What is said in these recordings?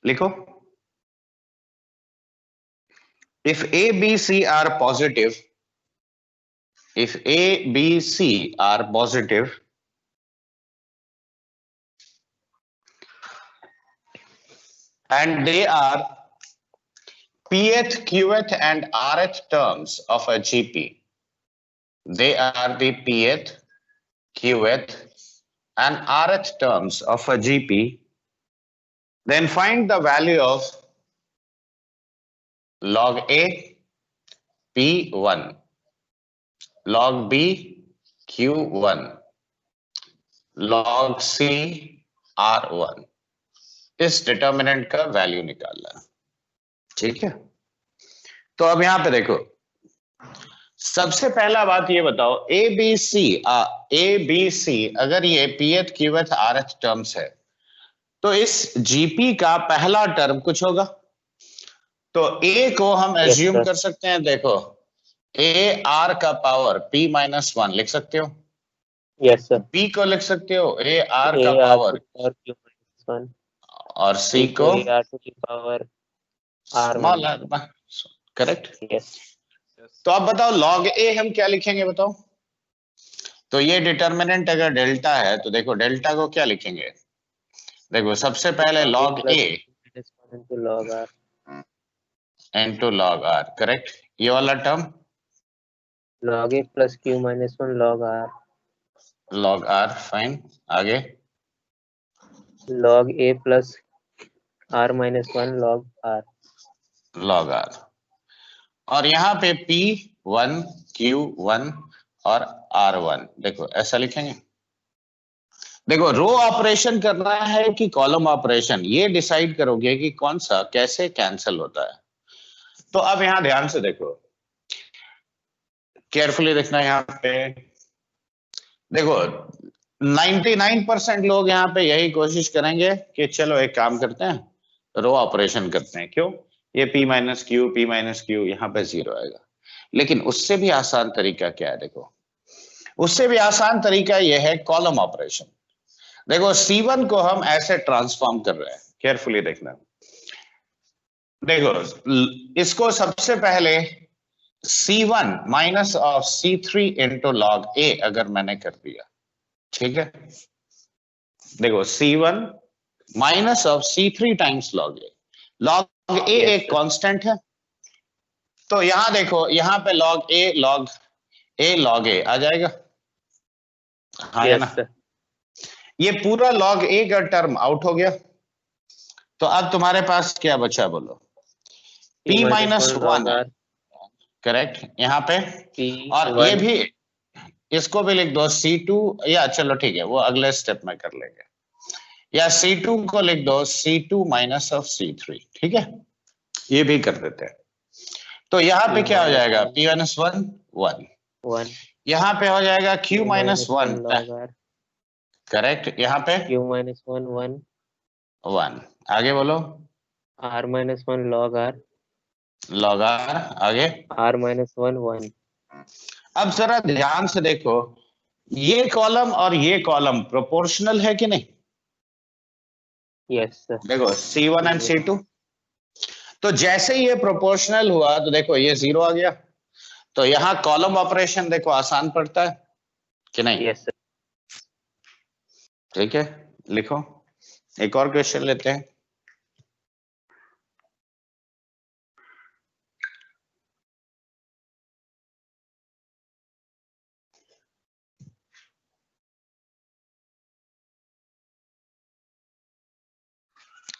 लिखो, if A, B, C are positive, if A, B, C are positive, and they are Pth, Qth and Rth terms of a GP, they are the Pth, Qth and Rth terms of a GP, then find the value of log A, P1, log B, Q1, log C, R1. इस determinant का value निकालना है, ठीक है। तो अब यहां पे देखो, सबसे पहला बात ये बताओ, ए बी सी अगर ये पीएथ क्यूएथ आरएथ टर्म्स है तो इस जीपी का पहला टर्म कुछ होगा। तो ए को हम एज्यूम कर सकते हैं, देखो ए आर का पावर p -1 लिख सकते हो। Yes sir. बी को लिख सकते हो ए आर का पावर और सी को आर टू की power small R, correct. Yes. तो अब बताओ लॉग ए हम क्या लिखेंगे बताओ। तो ये डिटर्मिनेंट अगर डेल्टा है तो देखो डेल्टा को क्या लिखेंगे, देखो सबसे पहले log A into log are, correct. ये वाला term log a plus q minus 1 log r, fine. आगे log a plus r minus 1 log r। और यहाँ पे P1, Q1 और R1, देखो ऐसा लिखेंगे। देखो रो ऑपरेशन करना है कि कॉलम ऑपरेशन, ये डिसाइड करोगे कि कौन सा कैसे कैंसिल होता है। तो अब यहां ध्यान से देखो, केयरफुली देखना। यहाँ पे देखो 99% लोग यहाँ पे यही कोशिश करेंगे कि चलो एक काम करते हैं, रो ऑपरेशन करते हैं। क्यों? ये P - Q यहाँ पे 0 आएगा। लेकिन उससे भी आसान तरीका क्या है, देखो उससे भी आसान तरीका यह है कॉलम ऑपरेशन। देखो C1 को हम ऐसे ट्रांसफॉर्म कर रहे हैं, केयरफुली देखना। देखो इसको सबसे पहले C1 minus of C3 into log a अगर मैंने कर दिया, ठीक है। देखो C1 minus of C3 times log a, log a एक कांस्टेंट है। तो यहां देखो, यहां पे लॉग ए आ जाएगा, हाँ है ना। ये पूरा लॉग ए का टर्म आउट हो गया। तो अब तुम्हारे पास क्या बचा बोलो, P -1, करेक्ट यहाँ पे। और ये भी, इसको भी लिख दो C2, या चलो ठीक है वो अगले स्टेप में कर लेंगे, या C2 को लिख दो C2 माइनस ऑफ C3, ठीक है, ये भी कर देते हैं। तो यहाँ पे क्या हो जाएगा, P -1 1, यहाँ पे हो जाएगा Q -1, करेक्ट, यहाँ पे Q -1 1, आगे बोलो R -1 log r, आगे R -1 1। अब जरा ध्यान से देखो, ये कॉलम और ये कॉलम प्रोपोर्शनल है कि नहीं? Yes sir. देखो C1 एंड C2, तो जैसे ये प्रोपोर्शनल हुआ तो देखो ये 0 आ गया। तो यहाँ कॉलम ऑपरेशन देखो आसान पड़ता है कि नहीं? Yes sir. ठीक है, लिखो एक और क्वेश्चन लेते हैं।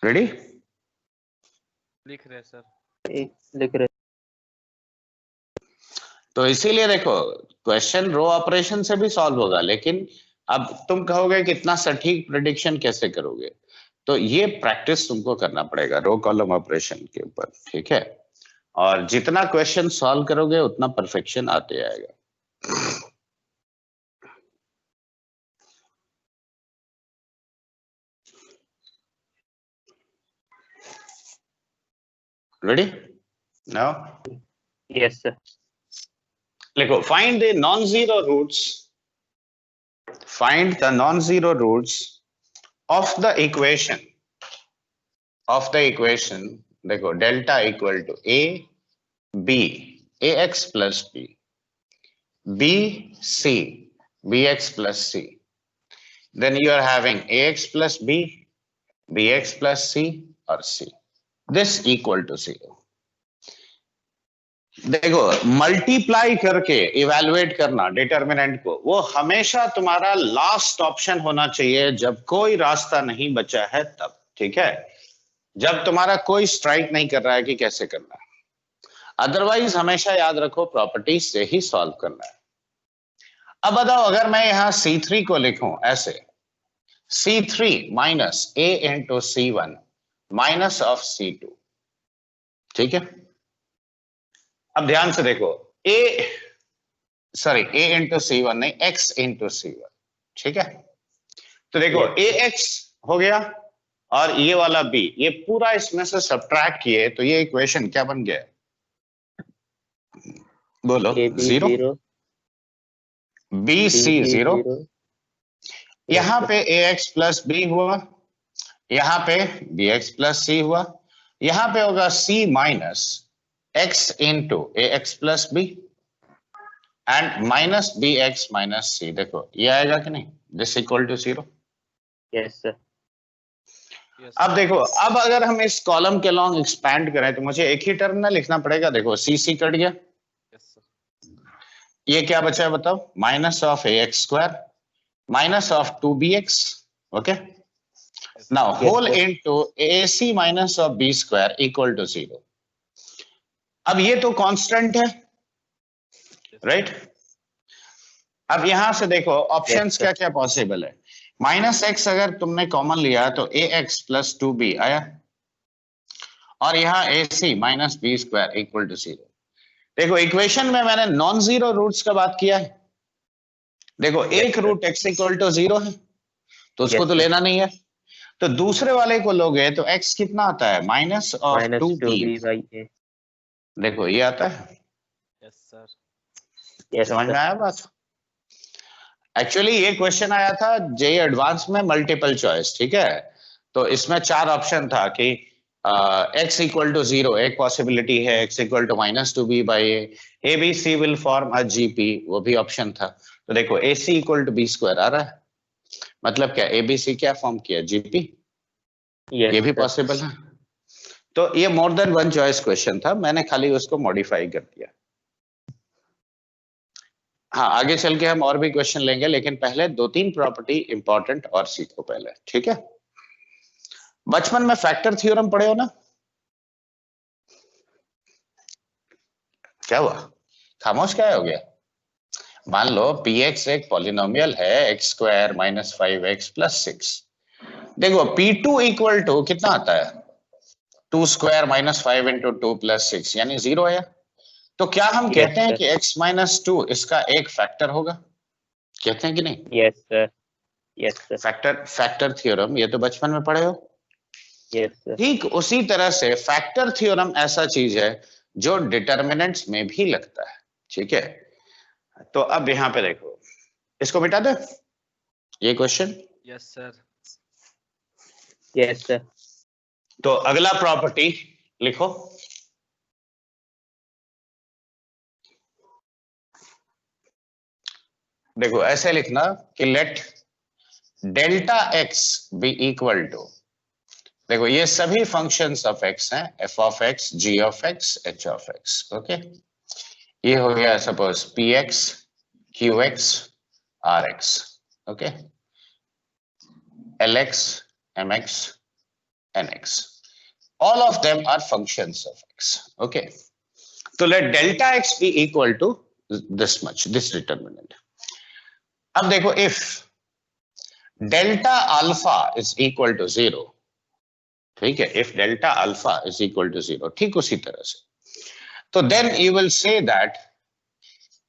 रेडी? लिख रहे सर, लिख रहे। तो इसीलिए देखो क्वेश्चन रो ऑपरेशन से भी सॉल्व होगा, लेकिन अब तुम कहोगे कि इतना सटीक प्रेडिक्शन कैसे करोगे, तो ये प्रैक्टिस तुमको करना पड़ेगा रो कॉलम ऑपरेशन के ऊपर, ठीक है। और जितना क्वेश्चन सॉल्व करोगे उतना परफेक्शन आते आएगा। Ready now? Yes sir. लिखो find the non zero roots of the equation देखो delta equal to a b a x plus b b c b x plus c, then you are having ax plus b bx plus c और c, this equal to 0. देखो multiply करके evaluate करना determinant को, वो हमेशा तुम्हारा last option होना चाहिए जब कोई रास्ता नहीं बचा है तब, ठीक है, जब तुम्हारा कोई स्ट्राइक नहीं कर रहा है कि कैसे करना है, अदरवाइज हमेशा याद रखो प्रॉपर्टी से ही सॉल्व करना है। अब बताओ अगर मैं यहां C3 को लिखूं ऐसे, C3 minus A into C1 minus of C2, ठीक है। अब ध्यान से देखो A इंटू C1 नहीं, X इंटू C1, ठीक है। तो देखो AX हो गया और ये वाला B, ये पूरा इसमें से सब्ट्रैक्ट किए तो ये इक्वेशन क्या बन गया, बोलो, 0 BC 0, यहां पे AX प्लस B हुआ, यहां पे BX प्लस C हुआ, यहां पे होगा C minus X into AX plus B and minus BX minus C, देखो ये आएगा कि नहीं, this equal to 0। Yes sir. अब देखो, अब अगर हम इस कॉलम के लॉन्ग एक्सपैंड करें तो मुझे एक ही टर्म ना लिखना पड़ेगा, देखो C कट गया, ये क्या बचा है बताओ, minus of AX square minus of 2BX, okay, now whole into AC minus of B square equal to 0। अब ये तो कांस्टेंट है, राइट। अब यहां से देखो ऑप्शंस क्या क्या पॉसिबल है, माइनस एक्स अगर तुमने कॉमन लिया तो AX प्लस 2B आया, और यहाँ AC minus B square equal to 0। देखो इक्वेशन में मैंने नॉन जीरो रूट्स का बात किया है, देखो एक रूट x इक्वल टू 0 है तो उसको तो लेना नहीं है, तो दूसरे वाले को लोगे तो x कितना आता है, माइनस ऑफ 2b, देखो ये आता है। Yes sir. समझ में आया बात। एक्चुअली ये क्वेश्चन आया था जेईई एडवांस में मल्टीपल चॉइस, ठीक है, तो इसमें 4 ऑप्शन था कि x इक्वल टू 0 एक पॉसिबिलिटी है, x equal to minus 2b by a b c will form a GP, वो भी ऑप्शन था। तो देखो AC equal to B square आ रहा है, मतलब क्या ABC क्या फॉर्म किया, जीपी, ये भी पॉसिबल है। तो ये more than one choice question था, मैंने खाली उसको मॉडिफाई कर दिया। हाँ आगे चल के हम और भी क्वेश्चन लेंगे, लेकिन पहले 2-3 प्रॉपर्टी इंपॉर्टेंट और सीखो पहले, ठीक है। बचपन में फैक्टर थ्योरम पढ़े हो ना, क्या हुआ, खामोश क्या हो गया। मान लो Px एक पॉलिनोमियल है x square minus 5x plus 6, देखो P2 इक्वल टू कितना आता है, 2 स्क्वायर माइनस 5 इंटू 2 प्लस 6 यानी 0 है। तो क्या हम कहते हैं कि x माइनस 2 इसका एक फैक्टर होगा, कहते हैं कि नहीं। Yes sir, yes sir. Factor theorem ये तो बचपन में पढ़े हो। Yes sir. ठीक उसी तरह से फैक्टर थ्योरम ऐसा चीज है जो डिटर्मिनेंट्स में भी लगता है, ठीक है। तो अब यहां पे देखो, इसको मिटा दे ये question. Yes sir, yes sir. तो अगला प्रॉपर्टी लिखो, देखो ऐसे लिखना कि let delta x be equal to, देखो ये सभी फंक्शंस ऑफ x हैं, f of x, g of x, h of x, okay. ये हो गया suppose px, qx, rx, okay, lx, mx, nx, all of them are functions of x, okay. So let delta x be equal to this much, this determinant. अब देखो if delta alpha is equal to 0, ठीक है, if delta alpha is equal to 0, ठीक उसी तरह से, तो then you will say that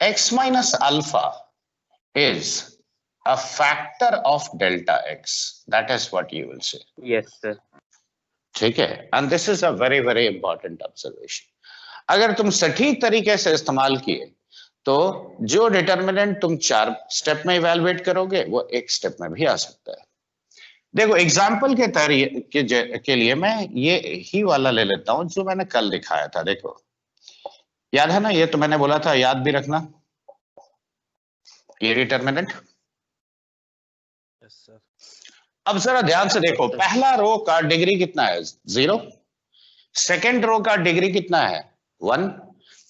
x minus alpha is a factor of delta x, that is what you will say. Yes sir. ठीक है, and this is a very very important observation. अगर तुम सटीक तरीके से इस्तेमाल किए तो जो डिटर्मिनेंट तुम 4 स्टेप में इवैल्यूएट करोगे वो एक स्टेप में भी आ सकता है। देखो एग्जाम्पल के लिए मैं ये ही वाला ले लेता हूं जो मैंने कल दिखाया था। देखो याद है ना, ये तो मैंने बोला था, याद भी रखना ये डिटर्मिनेंट। Yes sir. अब जरा ध्यान से देखो, पहला रो का डिग्री कितना है 0, सेकेंड रो का डिग्री कितना है 1,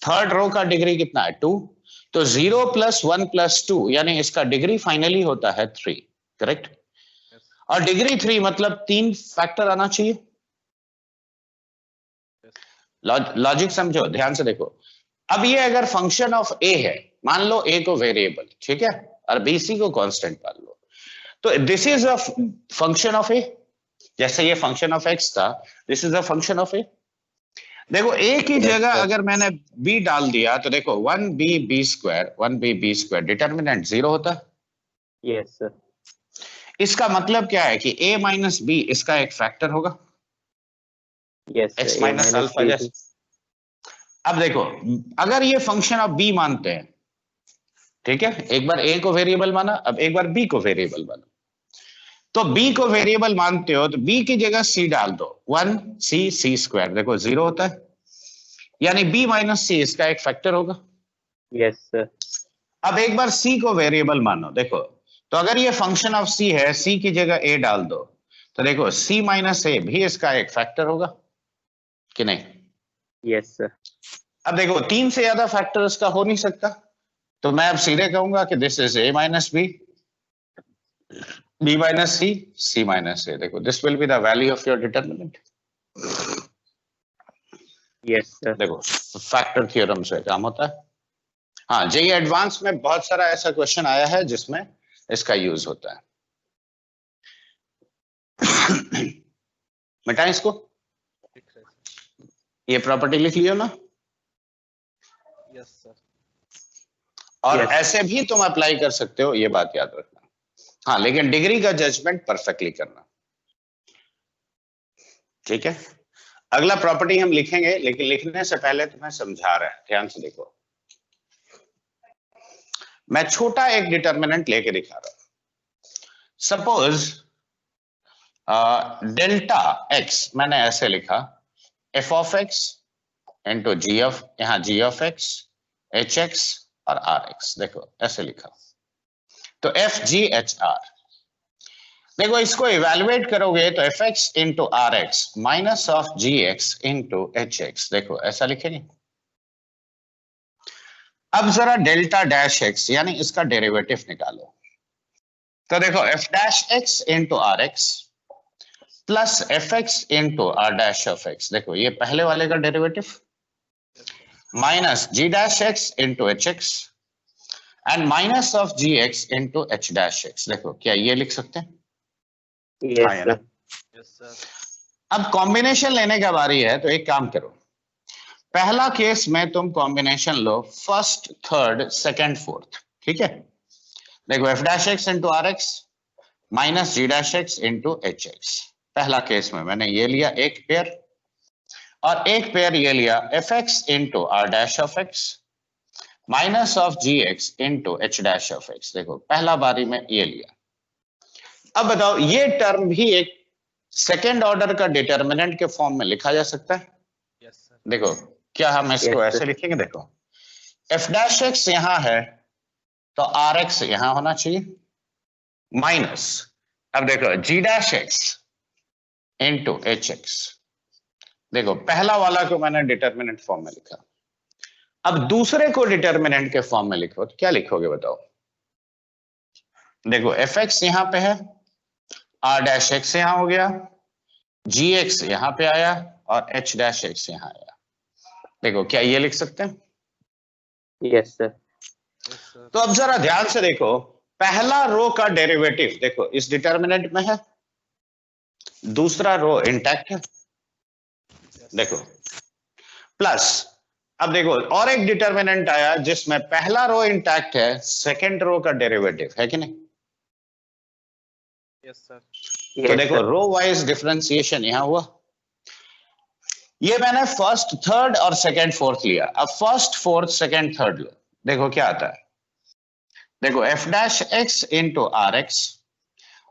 थर्ड रो का डिग्री कितना है 2, तो 0 + 1 + 2 यानी इसका डिग्री फाइनली होता है 3, करेक्ट। और डिग्री 3 मतलब 3 फैक्टर आना चाहिए। लॉजिक समझो, ध्यान से देखो। अब ये अगर फंक्शन ऑफ ए है, मान लो ए को वेरिएबल, ठीक है, और बी सी को कांस्टेंट मान लो, तो this is a function of a. जैसे ये फंक्शन ऑफ एक्स था, this is a function of a. देखो ए की जगह अगर मैंने बी डाल दिया तो देखो 1b² डिटर्मिनेंट 0 होता है। Yes sir. इसका मतलब क्या है कि a - b इसका एक फैक्टर होगा, yes x sir. Minus alpha जैसे। अब देखो अगर ये फंक्शन ऑफ b मानते हैं, ठीक है, एक बार a को वेरिएबल माना, अब एक बार b को वेरिएबल माना, तो b को वेरिएबल मानते हो तो b की जगह c डाल दो, 1c² देखो 0 होता है, यानी b - c इसका एक फैक्टर होगा। Yes sir. अब एक बार c को वेरिएबल मानो, देखो तो अगर ये फंक्शन ऑफ c है, c की जगह a डाल दो, तो देखो c - a भी इसका एक फैक्टर होगा कि नहीं। Yes sir. अब देखो 3 से ज्यादा फैक्टर इसका हो नहीं सकता, तो मैं अब सीधे कहूंगा कि this is a - b, b - c, c - a। देखो this will be the value of your determinant. Yes sir. देखो फैक्टर थ्योरम से काम होता है। हाँ, जेईई एडवांस में बहुत सारा ऐसा क्वेश्चन आया है जिसमें इसका यूज होता है। मिटाएं इसको, ये प्रॉपर्टी लिख लियो ना। Yes sir. और Yes. ऐसे भी तुम अप्लाई कर सकते हो, ये बात याद रखना। हाँ, लेकिन डिग्री का जजमेंट परफेक्टली करना, ठीक है। अगला प्रॉपर्टी हम लिखेंगे, लेकिन लिखने से पहले तुम्हें समझा रहा है, ध्यान से देखो। मैं छोटा एक डिटर्मिनेंट लेके दिखा रहा हूं। सपोज डेल्टा एक्स मैंने ऐसे लिखा, f of x into G of, यहां g of x, hx और rx, देखो ऐसे लिखा, तो f(g(h)r। देखो इसको इवेलुएट करोगे तो fx into rx minus of gx into hx, देखो ऐसा लिखेंगे। अब जरा डेल्टा डैश x यानी इसका डेरिवेटिव निकालो, तो देखो f dash x into rx plus fx into r dash of x, देखो ये पहले वाले का derivative, minus g dash x into hx and minus of gx into h dash x, देखो क्या ये लिख सकते हैं। यस हाँ, सर। Yes sir. अब कॉम्बिनेशन लेने का बारी है, तो एक काम करो, पहला केस में तुम कॉम्बिनेशन लो फर्स्ट, थर्ड, सेकंड, फोर्थ, ठीक है। देखो f dash x into R X minus G dash x into H X, पहला केस में मैंने ये लिया एक पेयर, और एक पेयर ये लिया F X into R dash of X minus of G X into H dash of X, देखो पहला बारी में ये लिया। अब बताओ ये टर्म भी एक सेकेंड ऑर्डर का डिटर्मिनेंट के फॉर्म में लिखा जा सकता है। Yes sir. देखो क्या हम इसको Yes, ऐसे sir. लिखेंगे, देखो एफ डैश एक्स यहां है तो आर एक्स यहां होना चाहिए, माइनस, अब देखो g dash x into H x, देखो पहला वाला को मैंने डिटर्मिनेंट फॉर्म में लिखा। अब दूसरे को डिटर्मिनेंट के फॉर्म में लिखो तो क्या लिखोगे बताओ। देखो एफ एक्स यहां पे है, आर डैश एक्स यहां हो गया, जी एक्स यहां पे आया और एच डैश एक्स यहां आया, देखो क्या ये लिख सकते हैं। Yes sir. Yes sir. तो अब जरा ध्यान से देखो, पहला रो का डेरिवेटिव देखो इस डिटर्मिनेंट में है, दूसरा रो इंटैक्ट है, देखो प्लस, अब देखो और एक डिटर्मिनेंट आया जिसमें पहला रो इंटैक्ट है, सेकंड रो का डेरिवेटिव है कि नहीं। Yes sir. तो देखो रो वाइज डिफरेंशिएशन यहां हुआ। ये मैंने फर्स्ट, थर्ड और सेकंड, फोर्थ लिया। अब फर्स्ट, फोर्थ, सेकंड, थर्ड लो, देखो क्या आता है। देखो F dash x into R X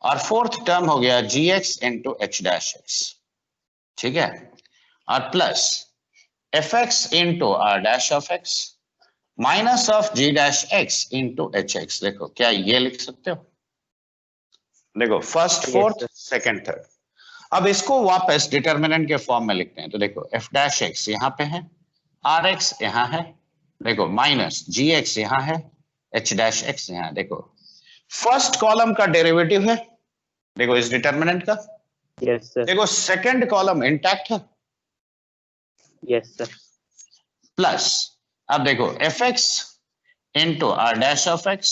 और फोर्थ टर्म हो गया gx into H dash X, ठीक है, और plus fx into R dash of X minus of g dash x into H x. देखो क्या ये लिख सकते हो? देखो फर्स्ट फोर्थ सेकंड थर्ड। अब इसको वापस डिटर्मिनेंट के फॉर्म में लिखते हैं। तो देखो f डैश एक्स यहाँ पे है, आर एक्स यहाँ है, देखो माइनस जी एक्स यहाँ है, एच डैश एक्स यहाँ। देखो फर्स्ट कॉलम का डेरिवेटिव है, देखो इस डिटर्मिनेंट का। Yes sir. देखो सेकंड कॉलम इंटैक्ट है। Yes sir. प्लस अब देखो F X into R dash of X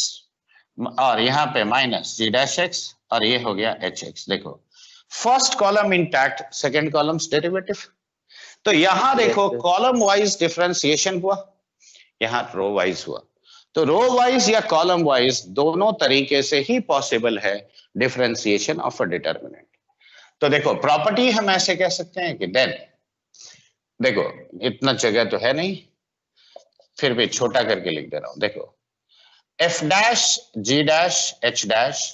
और यहाँ पे माइनस जी डैश एक्स और ये हो गया एच एक्स। देखो first column intact, second column derivative. तो यहां देखो कॉलम वाइज डिफरेंशिएशन हुआ, यहां रो वाइज हुआ। तो रो वाइज या कॉलम वाइज दोनों तरीके से ही पॉसिबल है डिफरेंशिएशन ऑफ अ डिटर्मिनेंट। तो देखो प्रॉपर्टी हम ऐसे कह सकते हैं कि देन, देखो इतना जगह तो है नहीं, फिर भी छोटा करके लिख दे रहा हूं। देखो F dash g dash h dash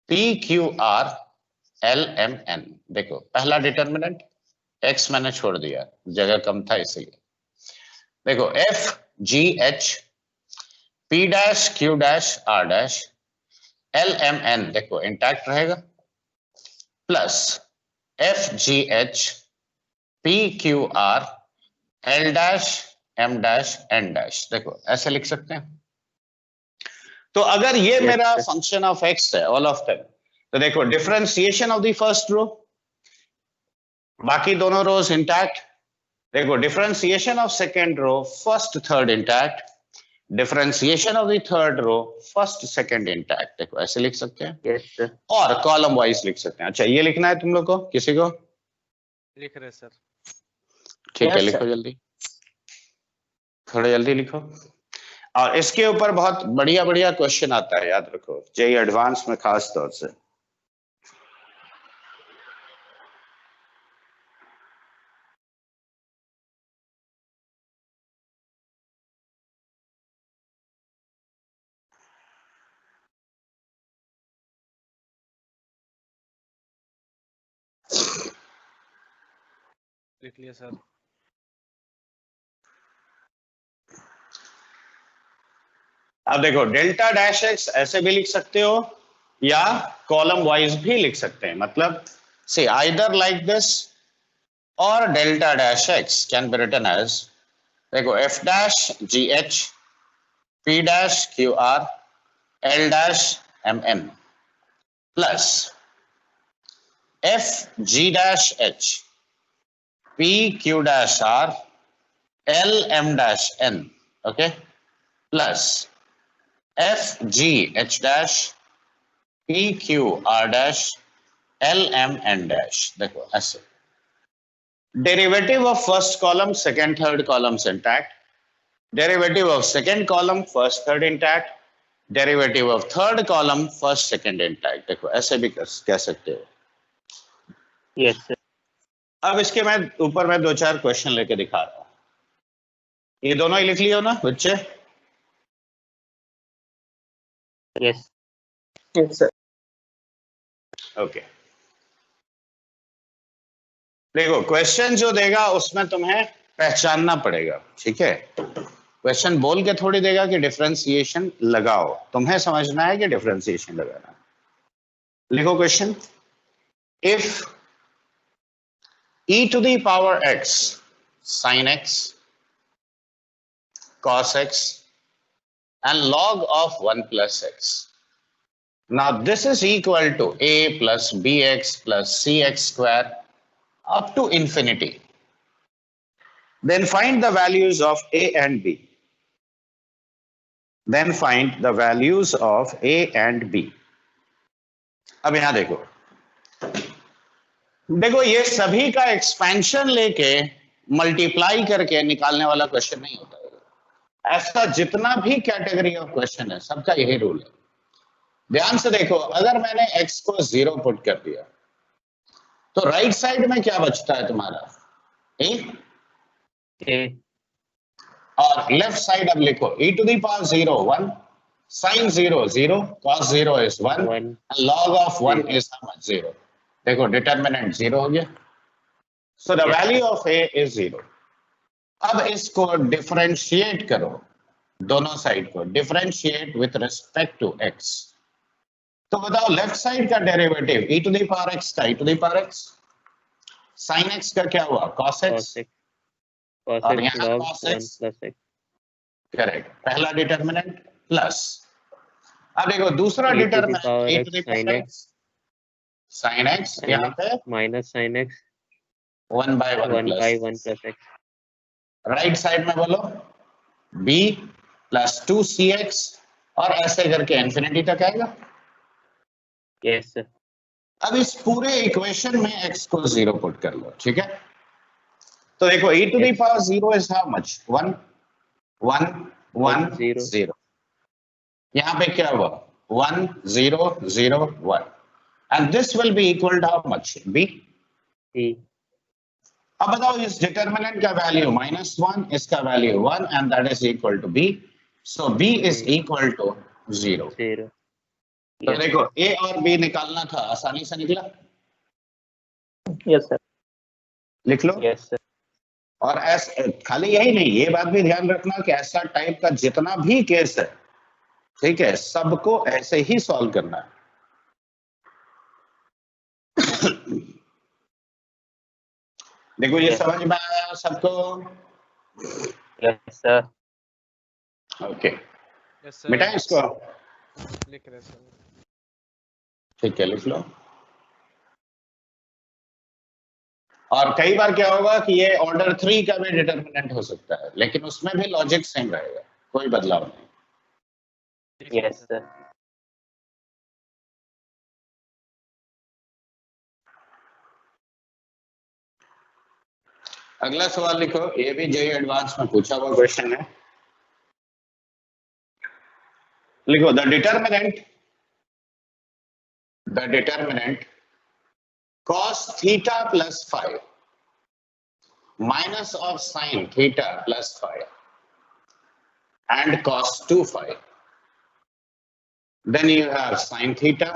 p Q R l M N. देखो पहला डिटर्मिनेंट एक्स मैंने छोड़ दिया, जगह कम था इसलिए। देखो एफ जी H P dash Q dash R dash L M N, देखो इंटैक्ट रहेगा, plus F G H P Q R L dash M dash N dash. देखो ऐसे लिख सकते हैं। तो अगर ये मेरा फंक्शन ऑफ एक्स है ऑल ऑफ देम, तो देखो differentiation of the first row, बाकी दोनों रोज इंटैक्ट। देखो differentiation of second row, first third intact, differentiation of the third row, first second intact. देखो ऐसे लिख सकते हैं। Yes sir. और कॉलम वाइज लिख सकते हैं। अच्छा ये लिखना है तुम लोग को, किसी को? लिख रहे सर। ठीक है Yes, लिखो sir. जल्दी, थोड़ा जल्दी लिखो। और इसके ऊपर बहुत बढ़िया बढ़िया क्वेश्चन आता है, याद रखो, जेईई एडवांस में खास तौर से। लिख लिया सर। अब देखो डेल्टा डैश एक्स ऐसे भी लिख सकते हो या कॉलम वाइज भी लिख सकते हैं। मतलब से आइदर लाइक दिस और delta dash x can be written as, देखो F dash g H P dash q R L dash m n plus F g dash h P q dash r l m dash n, okay, plus F G h dash p Q r dash L M n dash. देखो ऐसे derivative of first column second third columns intact, derivative of second column first third intact, derivative of third column first second intact. देखो ऐसे भी कह सकते हो। Yes sir. अब इसके मैं ऊपर में दो चार क्वेश्चन लेके दिखा रहा हूं। ये दोनों ही लिख लियो ना बच्चे? Yes sir. ओके देखो क्वेश्चन जो देगा उसमें तुम्हें पहचानना पड़ेगा, ठीक है? क्वेश्चन बोल के थोड़ी देगा कि डिफरेंशिएशन लगाओ, तुम्हें समझना है कि डिफरेंशिएशन लगाना है। लिखो question, if e to the power x sin x cos x and log of 1 plus x, now this is equal to a plus bx plus cx square up to infinity, then find the values of a and b, then find the values of a and b। अब यहां देखो, देखो ये सभी का expansion लेके multiply करके निकालने वाला क्वेश्चन नहीं होता है। ऐसा जितना भी कैटेगरी ऑफ क्वेश्चन है सबका यही रूल है। ध्यान से देखो, अगर मैंने x को 0 पुट कर दिया तो राइट साइड में क्या बचता है तुम्हारा? a। और लेफ्ट साइड अब लिखो e to the power 0 1 Sin 0 0, cos 0 is 1 1 and log of 1 0. is how much? 0. देखो डिटर्मिनेंट 0 हो गया, so the Yes, value sir. of a is 0. अब इसको डिफरेंशिएट करो, दोनों साइड को differentiate with respect to x. तो बताओ लेफ्ट साइड का derivative e to the power x का e to the power x, sin x का क्या हुआ cos x, Cos x. Cos और x यहाँ log cos 1 x, plus x. Correct, पहला डिटर्मिनेंट प्लस, अब देखो दूसरा e to the determinant power e x to the sin power x. x, sin x Sin यहाँ x पे minus sin x 1 by 1 1 by 1 plus, plus x. Right side में बोलो b plus 2cx और ऐसे करके इंफिनिटी तक आएगा. Yes, sir. अब इस पूरे इक्वेशन में x को 0 पुट कर लो, ठीक है. तो देखो e to the Yes. Power 0 is how much 1 1 1 0. 0, यहाँ पे क्या हुआ 1 0 0 1 and this will be equal to how much b. e. अब बताओ इस डिटर्मिनेंट का वैल्यू -1, इसका value 1 and that is equal to b, so b is equal to 0. 0. तो Yes. देखो a और b निकालना था, आसानी से निकला, Yes, sir. लिख लो. Yes, sir. और ऐसा खाली यही नहीं, ये बात भी ध्यान रखना कि ऐसा टाइप का जितना भी केस है, ठीक है, सबको ऐसे ही सॉल्व करना है. देखो ये Yes. समझ में आया सबको? Yes, sir. Okay, yes sir, बेटा इसको लिख रहे सर. ठीक है लिख लो. और कई बार क्या होगा कि ये ऑर्डर 3 का भी डिटर्मिनेंट हो सकता है, लेकिन उसमें भी लॉजिक सेम रहेगा, कोई बदलाव नहीं. Yes, sir. अगला सवाल लिखो, ये भी जेईई एडवांस में पूछा हुआ क्वेश्चन है. लिखो the determinant cos theta plus phi minus of sin theta plus phi and cos 2 phi. Then you have sin theta,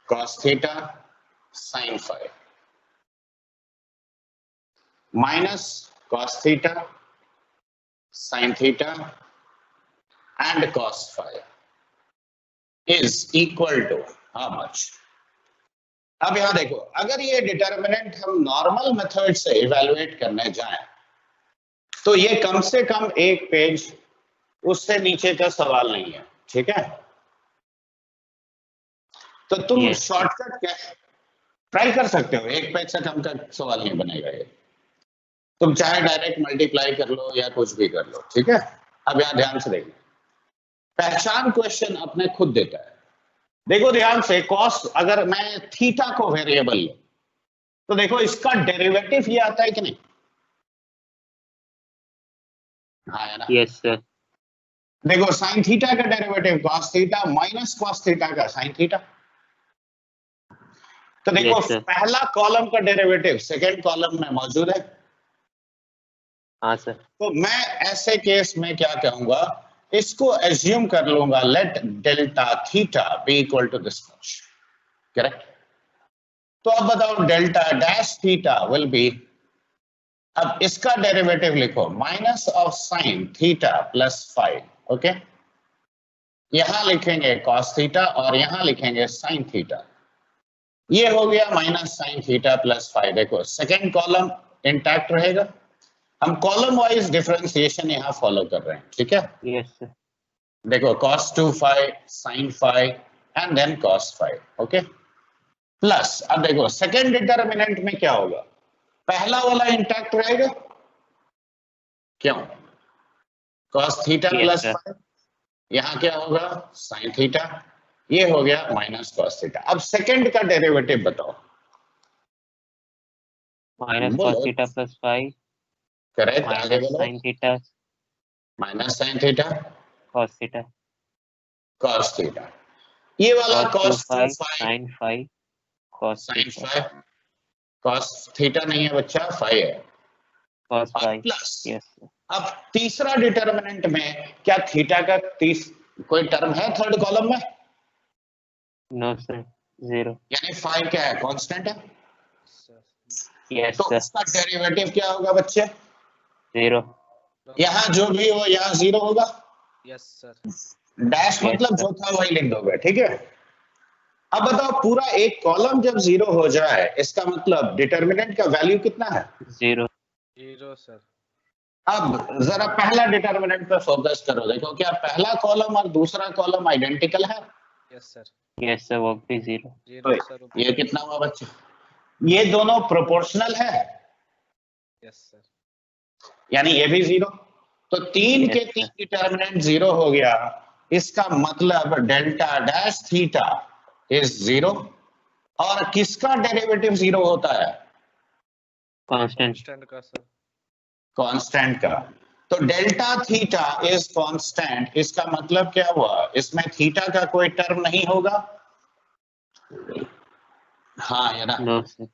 cos theta, sin phi minus cos theta, sin theta and cos phi is equal to how much? अब यहां देखो, अगर ये determinant हम normal method से evaluate करने जाएं तो ये कम से कम एक पेज, उससे नीचे का सवाल नहीं है, ठीक है. तो तुम Yes. शॉर्टकट क्या ट्राई कर सकते हो, एक पेज से कम का सवाल नहीं बनेगा ये. तुम चाहे डायरेक्ट मल्टीप्लाई कर लो या कुछ भी कर लो, ठीक है. अब यहां ध्यान से देखना, पहचान क्वेश्चन अपने खुद देता है. देखो ध्यान से, कॉस अगर मैं थीटा को वेरिएबल लूं तो देखो इसका डेरिवेटिव ये आता है कि नहीं? हाँ है ना. Yes, sir. देखो साइन थीटा का derivative cos theta minus cos theta का साइन थीटा. तो देखो Yes, sir. पहला कॉलम का डेरिवेटिव सेकंड कॉलम में मौजूद है. हाँ सर. तो मैं ऐसे केस में क्या कहूंगा, इसको एज्यूम कर लूंगा let delta theta be equal to this much, correct. तो अब बताओ delta dash theta will be, अब इसका डेरिवेटिव लिखो minus of sine theta plus phi. Okay, यहां लिखेंगे कॉस थीटा और यहां लिखेंगे साइन थीटा. ये हो गया minus sine theta plus phi. देखो सेकेंड कॉलम इंटैक्ट रहेगा, हम कॉलम वाइज डिफरेंशिएशन यहां फॉलो कर रहे हैं, ठीक है. Yes, sir. देखो cos 2 phi, sin phi and then cos phi. Okay, plus अब देखो सेकेंड डिटर्मिनेंट में क्या होगा, पहला वाला इंटैक्ट रहेगा, क्यों? cos theta Yes, plus sir. Phi, यहां क्या होगा sin थीटा, ये हो गया माइनस cos थीटा. अब सेकेंड का डेरिवेटिव बताओ. Minus बोलो. cos theta plus phi. करेक्ट, आगे Minus बोलो. sin theta minus sine theta cos theta. cos theta, ये वाला Cos 2 cos 2 phi phi sin phi cos sin theta. phi, cos theta नहीं है बच्चा, फाई है. Cos और phi. Plus Yes, sir. अब तीसरा डिटर्मिनेंट में क्या थीटा का कोई टर्म है थर्ड कॉलम में? No sir, zero. यानी फाई क्या है, कांस्टेंट है। सर यस तो सर, उसका डेरिवेटिव क्या होगा बच्चे? जीरो। यहाँ जो भी हो यहाँ जीरो होगा। यस सर डैश Yes, मतलब sir. जो था वही लिख दोगे, ठीक है। अब बताओ पूरा एक कॉलम जब जीरो हो जाए इसका मतलब डिटर्मिनेंट का वैल्यू कितना है? जीरो। Zero sir. अब जरा पहला डिटर्मिनेंट पे फोकस करो, देखो क्या पहला कॉलम और दूसरा कॉलम आइडेंटिकल है? Yes sir. यस सर, वो भी जीरो। जीरो तो सर। ये कितना हुआ बच्चे? ये दोनों प्रोपोर्शनल है, यस सर। यानी ये भी जीरो। तो तीन Yes, के तीन sir. डिटर्मिनेंट जीरो हो गया, इसका मतलब delta dash theta is zero. और किसका डेरिवेटिव जीरो होता है? कांस्टेंट। कांस्टेंट का सर। कांस्टेंट का। तो डेल्टा थीटा इज कांस्टेंट, इसका मतलब क्या हुआ, इसमें थीटा का कोई टर्म नहीं होगा। हाँ या ना? No sir.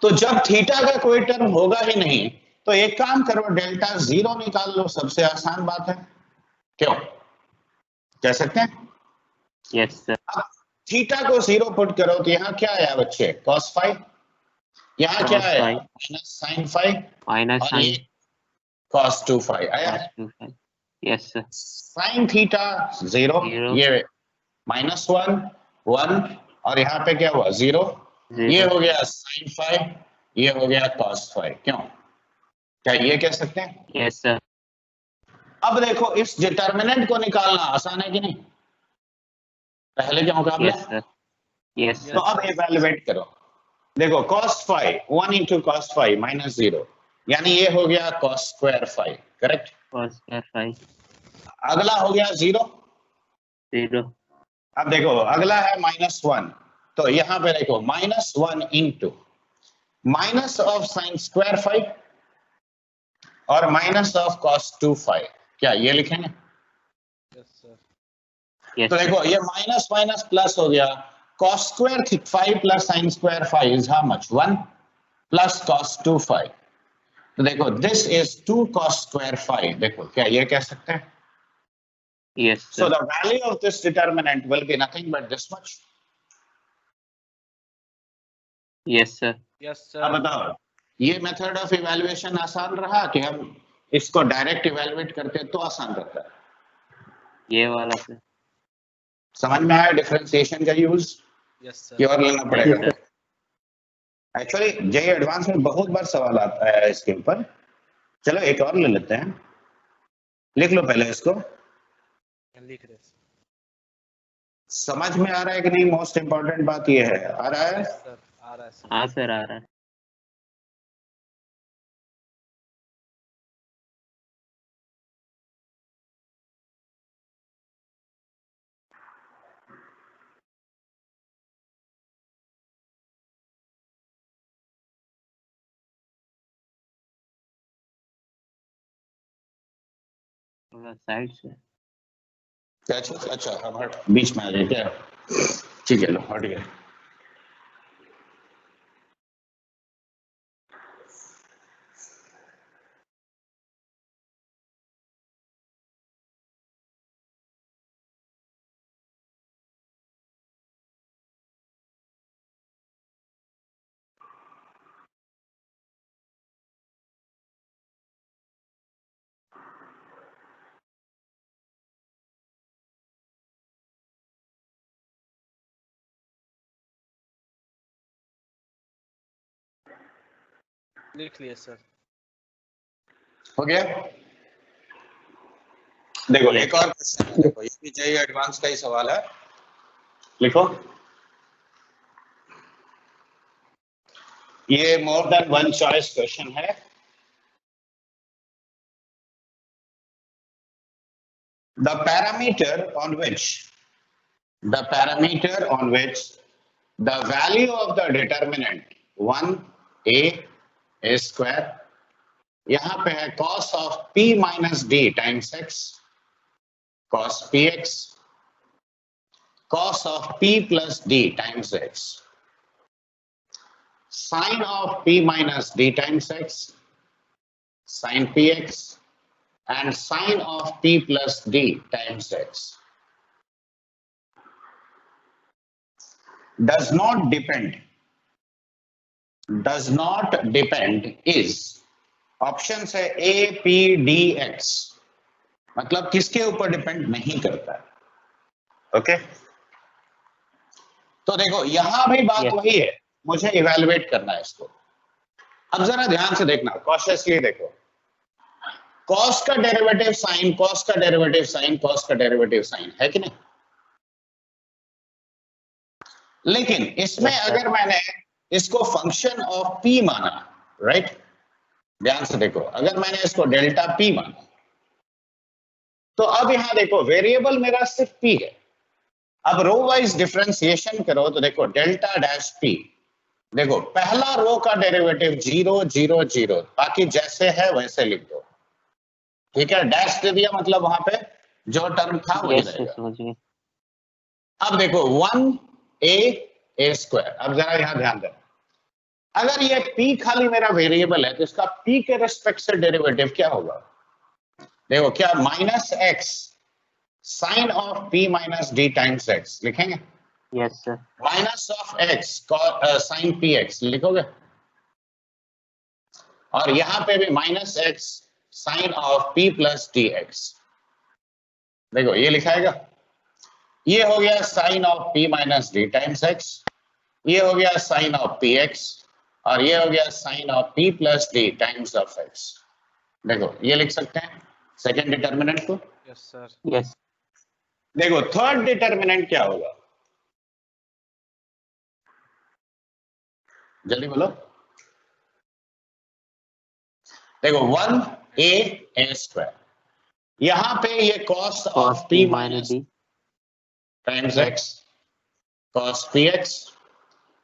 तो जब थीटा का कोई टर्म होगा ही नहीं तो एक काम करो, डेल्टा जीरो निकाल लो, सबसे आसान बात है, क्यों कह सकते हैं। Yes sir. अब थीटा को जीरो पुट करो तो यहाँ क्या आया बच्चे, cos फाइव। यहाँ क्या Cos आया, five minus sine five. Minus और ये साइन cos टू फाइव आया। cos two five. Yes sir. Sine theta zero, zero. ये माइनस वन वन, और यहाँ पे क्या हुआ जीरो। ये जीरो। हो गया साइन फाइव, ये हो गया cos फाइव, क्यों, क्या ये कह सकते हैं। Yes sir. अब देखो इस डिटर्मिनेंट को निकालना आसान है कि नहीं, पहले के मुकाबले। Yes sir. यस तो सर। अब इवेलुएट करो, देखो cos five 1 into cos five minus zero, यानी ये हो गया cos square five, correct. cos square five. अगला हो गया जीरो। जीरो। अब देखो अगला है माइनस वन, तो यहाँ पे देखो minus one into minus of sine square five और minus of cos two five, क्या ये लिखेंगे। Yes sir. यस तो सर। देखो ये माइनस माइनस प्लस हो गया, cos square five plus sine square five is how much, one plus cos two five. तो देखो this is 2 cos square five, देखो क्या ये कह सकते हैं। Yes So sir. the value of this determinant will be nothing but this much. Yes sir. Yes अब sir. बताओ ये मेथड ऑफ इवैल्यूएशन आसान रहा कि हम इसको डायरेक्ट इवैल्यूएट करते तो आसान रहता है। ये वाला सर। समझ में आया डिफरेंशिएशन का यूज यस कि सर। और लेना यस पड़ेगा। सर। एक्चुअली जेई एडवांस में बहुत बार सवाल आता है इसके ऊपर। चलो एक और ले लेते हैं, लिख लो पहले इसको। लिख रहे सर। समझ में आ रहा है कि नहीं, मोस्ट इंपॉर्टेंट बात ये है, आ रहा है। Yes sir. आ रहा है सर। हाँ सर, आ रहा है। थोड़ा साइड से। अच्छा अच्छा, हम हट बीच में आ गए क्या, ठीक है लो हट गए। लिख लिए सर। हो गया। देखो Yes. एक और क्वेश्चन है, देखो ये भी जेईई एडवांस का ही सवाल है, लिखो। ये more than one choice question है। The parameter on which the value of the determinant 1a a square, यहाँ पे है cos of p minus d times x, cos px, cos of p plus d times x, sin of p minus d times x, sin px, and sine of p plus d times x does not depend is option है a p d x, मतलब किसके ऊपर depend नहीं करता है। Okay, तो देखो यहां भी बात Yes. वही है, मुझे इवेलुएट करना है इसको। अब जरा ध्यान से देखना, कॉशियसली देखो, कॉस का डेरिवेटिव साइन, कॉस का डेरिवेटिव साइन, कॉस का डेरिवेटिव साइन, है कि नहीं? लेकिन इसमें Yes, sir. अगर मैंने इसको फंक्शन ऑफ p माना, राइट, ध्यान से देखो, अगर मैंने इसको डेल्टा p माना, तो अब यहां देखो वेरिएबल मेरा सिर्फ p है। अब रो वाइज डिफरेंशिएशन करो तो देखो डेल्टा डैश p, देखो पहला रो का डेरिवेटिव 0 0 0, बाकी जैसे है वैसे लिख दो, ठीक है। डैश दे दिया मतलब वहां पे जो टर्म था वही Yes, sir. रहेगा। समझ गए। अब देखो 1a स्क्वायर, अब जरा यहां ध्यान देना, अगर ये p खाली मेरा वेरिएबल है तो इसका p के रिस्पेक्ट से डेरिवेटिव क्या होगा? देखो क्या minus x sine of p minus d times x लिखेंगे, Yes, sir. Minus of x sine px लिखोगे, और यहां पे भी minus x sine of p plus dx, देखो ये लिखाएगा, ये हो गया sine of p minus d times x, ये हो गया साइन ऑफ px, और ये हो गया sine of p plus d times of x। देखो ये लिख सकते हैं सेकंड डिटर्मिनेंट को। Yes, sir. Yes. देखो थर्ड डिटर्मिनेंट क्या होगा, जल्दी बोलो। देखो 1a स्क्वायर, यहां पे ये cos Cos of p p minus minus d. Times x cos px,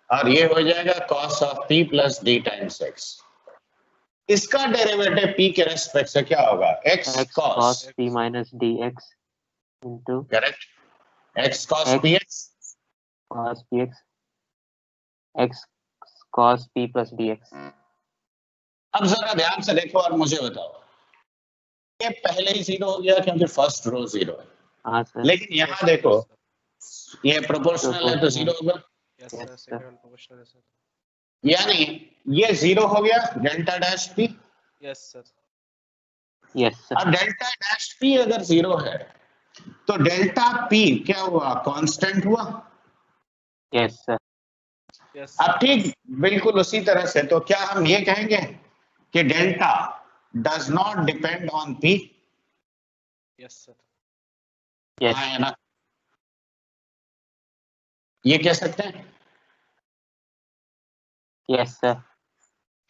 और ये हो जाएगा cos of p plus d times x। इसका डेरिवेटिव p के रेस्पेक्ट से क्या होगा? x X cos, cos p minus dx into correct, x cos X px, cos px. X cos p plus dx. अब जरा ध्यान से देखो और मुझे बताओ, ये पहले ही 0 हो गया क्योंकि फर्स्ट रो 0 है, हाँ सर। लेकिन यहाँ देखो ये प्रोपोर्शनल है तो 0 होगा, Yes, Yes, sir. sir. Second one proportional, sir. यानी ये 0 हो गया delta dash p। Yes, sir. Yes, sir. अब डेल्टा डैश p अगर 0 है तो डेल्टा p क्या हुआ? कांस्टेंट हुआ। Yes, sir. Yes, अब sir. ठीक बिल्कुल उसी तरह से, तो क्या हम ये कहेंगे कि delta does not depend on p? Yes, sir. Yes. हाँ है ना, ये कह सकते हैं। Yes, sir.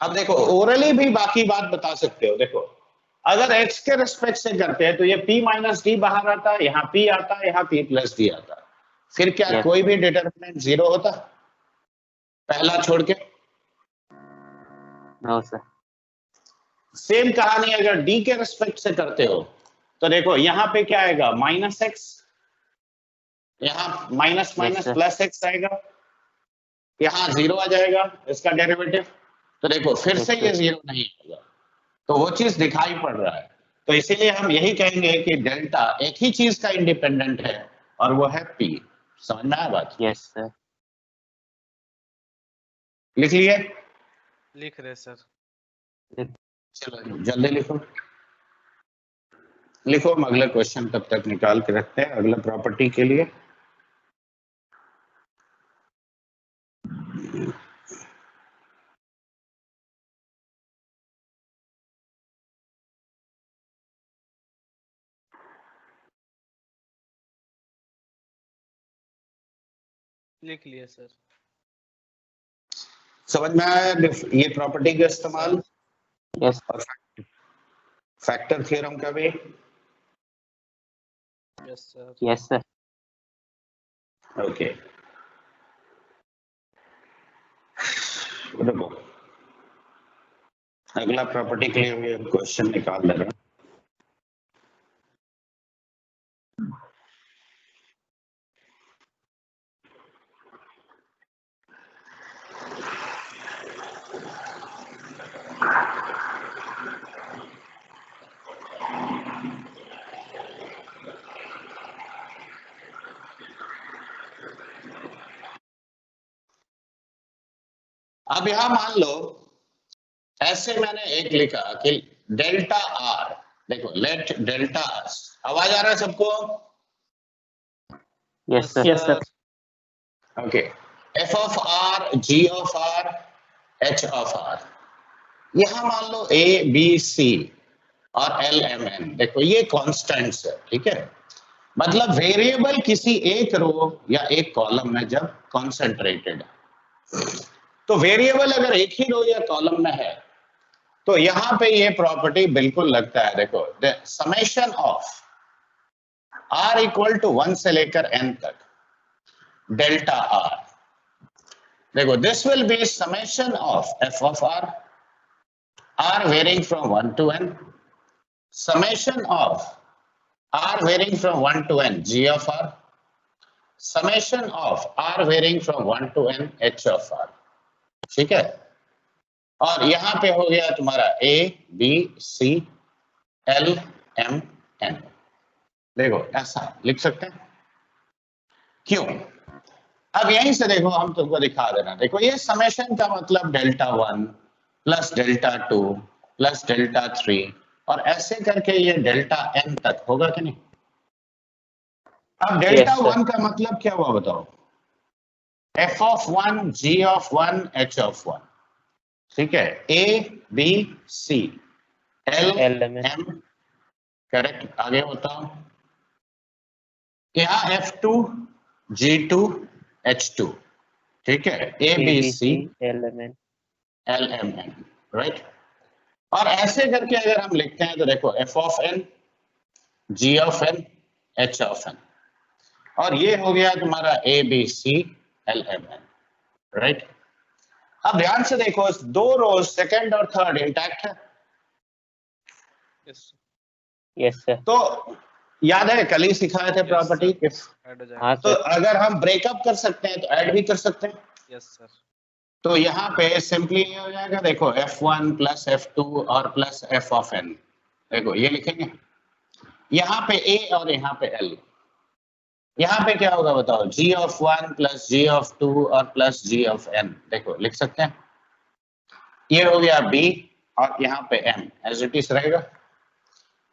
अब देखो ओरली भी बाकी बात बता सकते हो, देखो अगर x के रिस्पेक्ट से करते हैं तो ये p माइनस डी बाहर आता है, यहाँ p आता है, यहाँ p प्लस डी आता है, फिर क्या Yes. कोई भी डिटरमिनेंट 0 होता पहला छोड़ के? No, sir. सेम कहानी अगर d के रिस्पेक्ट से करते हो तो देखो यहाँ पे क्या आएगा? माइनस एक्स, यहाँ minus minus sir. Plus x आएगा, यहाँ 0 आ जाएगा इसका डेरिवेटिव, तो देखो फिर Yes, से ये sir. 0 नहीं होगा, तो वो चीज दिखाई पड़ रहा है। तो इसीलिए हम यही कहेंगे कि डेल्टा एक ही चीज का इंडिपेंडेंट है और वो है p। समझ में आया बात? Yes, sir. लिख लिए? लिख रहे सर। चलो जल्दी लिखो, लिखो, हम अगले क्वेश्चन तब तक निकाल के रखते हैं अगले प्रॉपर्टी के लिए। लिख लिए सर। समझ में आया ये प्रॉपर्टी का इस्तेमाल? Yes. और फैक्टर थ्योरम का भी? Yes sir. Yes, sir. Okay, रुको, अगला प्रॉपर्टी के लिए क्वेश्चन निकाल दे रहा हूं। अब यहां मान लो ऐसे मैंने एक लिखा कि डेल्टा आर, देखो लेट डेल्टा आर, आवाज आ रहा है सबको? Yes sir. Yes, sir. Okay, F of R, G of R, H of R, यहां मान लो ए बी सी और एल एम एन, देखो ये कॉन्स्टेंट्स है, ठीक है। मतलब वेरिएबल किसी एक रो या एक कॉलम में जब कॉन्सेंट्रेटेड है, तो वेरिएबल अगर एक ही रो या कॉलम में है तो यहां पे ये प्रॉपर्टी बिल्कुल लगता है। देखो summation of R equal to 1 से लेकर n तक डेल्टा आर, देखो this will be summation of F of R varying from 1 to n, summation of r varying from 1 to n g of r, summation of r varying from 1 to n h of r, ठीक है। और यहां पे हो गया तुम्हारा a b c l m n, देखो ऐसा लिख सकते हैं। क्यों? अब यहीं से देखो हम तुमको दिखा देना, देखो ये समेशन का मतलब delta 1 plus delta 2 plus delta 3 और ऐसे करके ये डेल्टा n तक होगा कि नहीं? अब डेल्टा Yes, sir. 1 का मतलब क्या हुआ बताओ? f of 1 g of 1 h of 1, ठीक है, a b c l LMN. m, correct. आगे बताओ, यहाँ f2 g2 h2, ठीक है, a b c LMN. l m n, right. और ऐसे करके अगर हम लिखते हैं तो देखो f of n g of n h of n, और ये हो गया तुम्हारा a b c l m n, right. अब ध्यान से देखो दो रोज सेकंड और थर्ड इंटैक्ट है, Yes. Yes, sir. तो याद है कल ही सिखाए थे Yes, property sir. If, Add हो जाएगा. हाँ तो सर। अगर हम ब्रेकअप कर सकते हैं तो ऐड भी कर सकते हैं। Yes, sir. तो यहाँ पे सिंपली ये हो जाएगा, देखो f1 प्लस f2 और प्लस f ऑफ n, देखो ये लिखेंगे, यहाँ पे a और यहाँ पे l, यहाँ पे क्या होगा बताओ, g of 1 plus g of 2 और प्लस g ऑफ n, देखो लिख सकते हैं। ये हो गया b और यहाँ पे m एज इट इज रहेगा।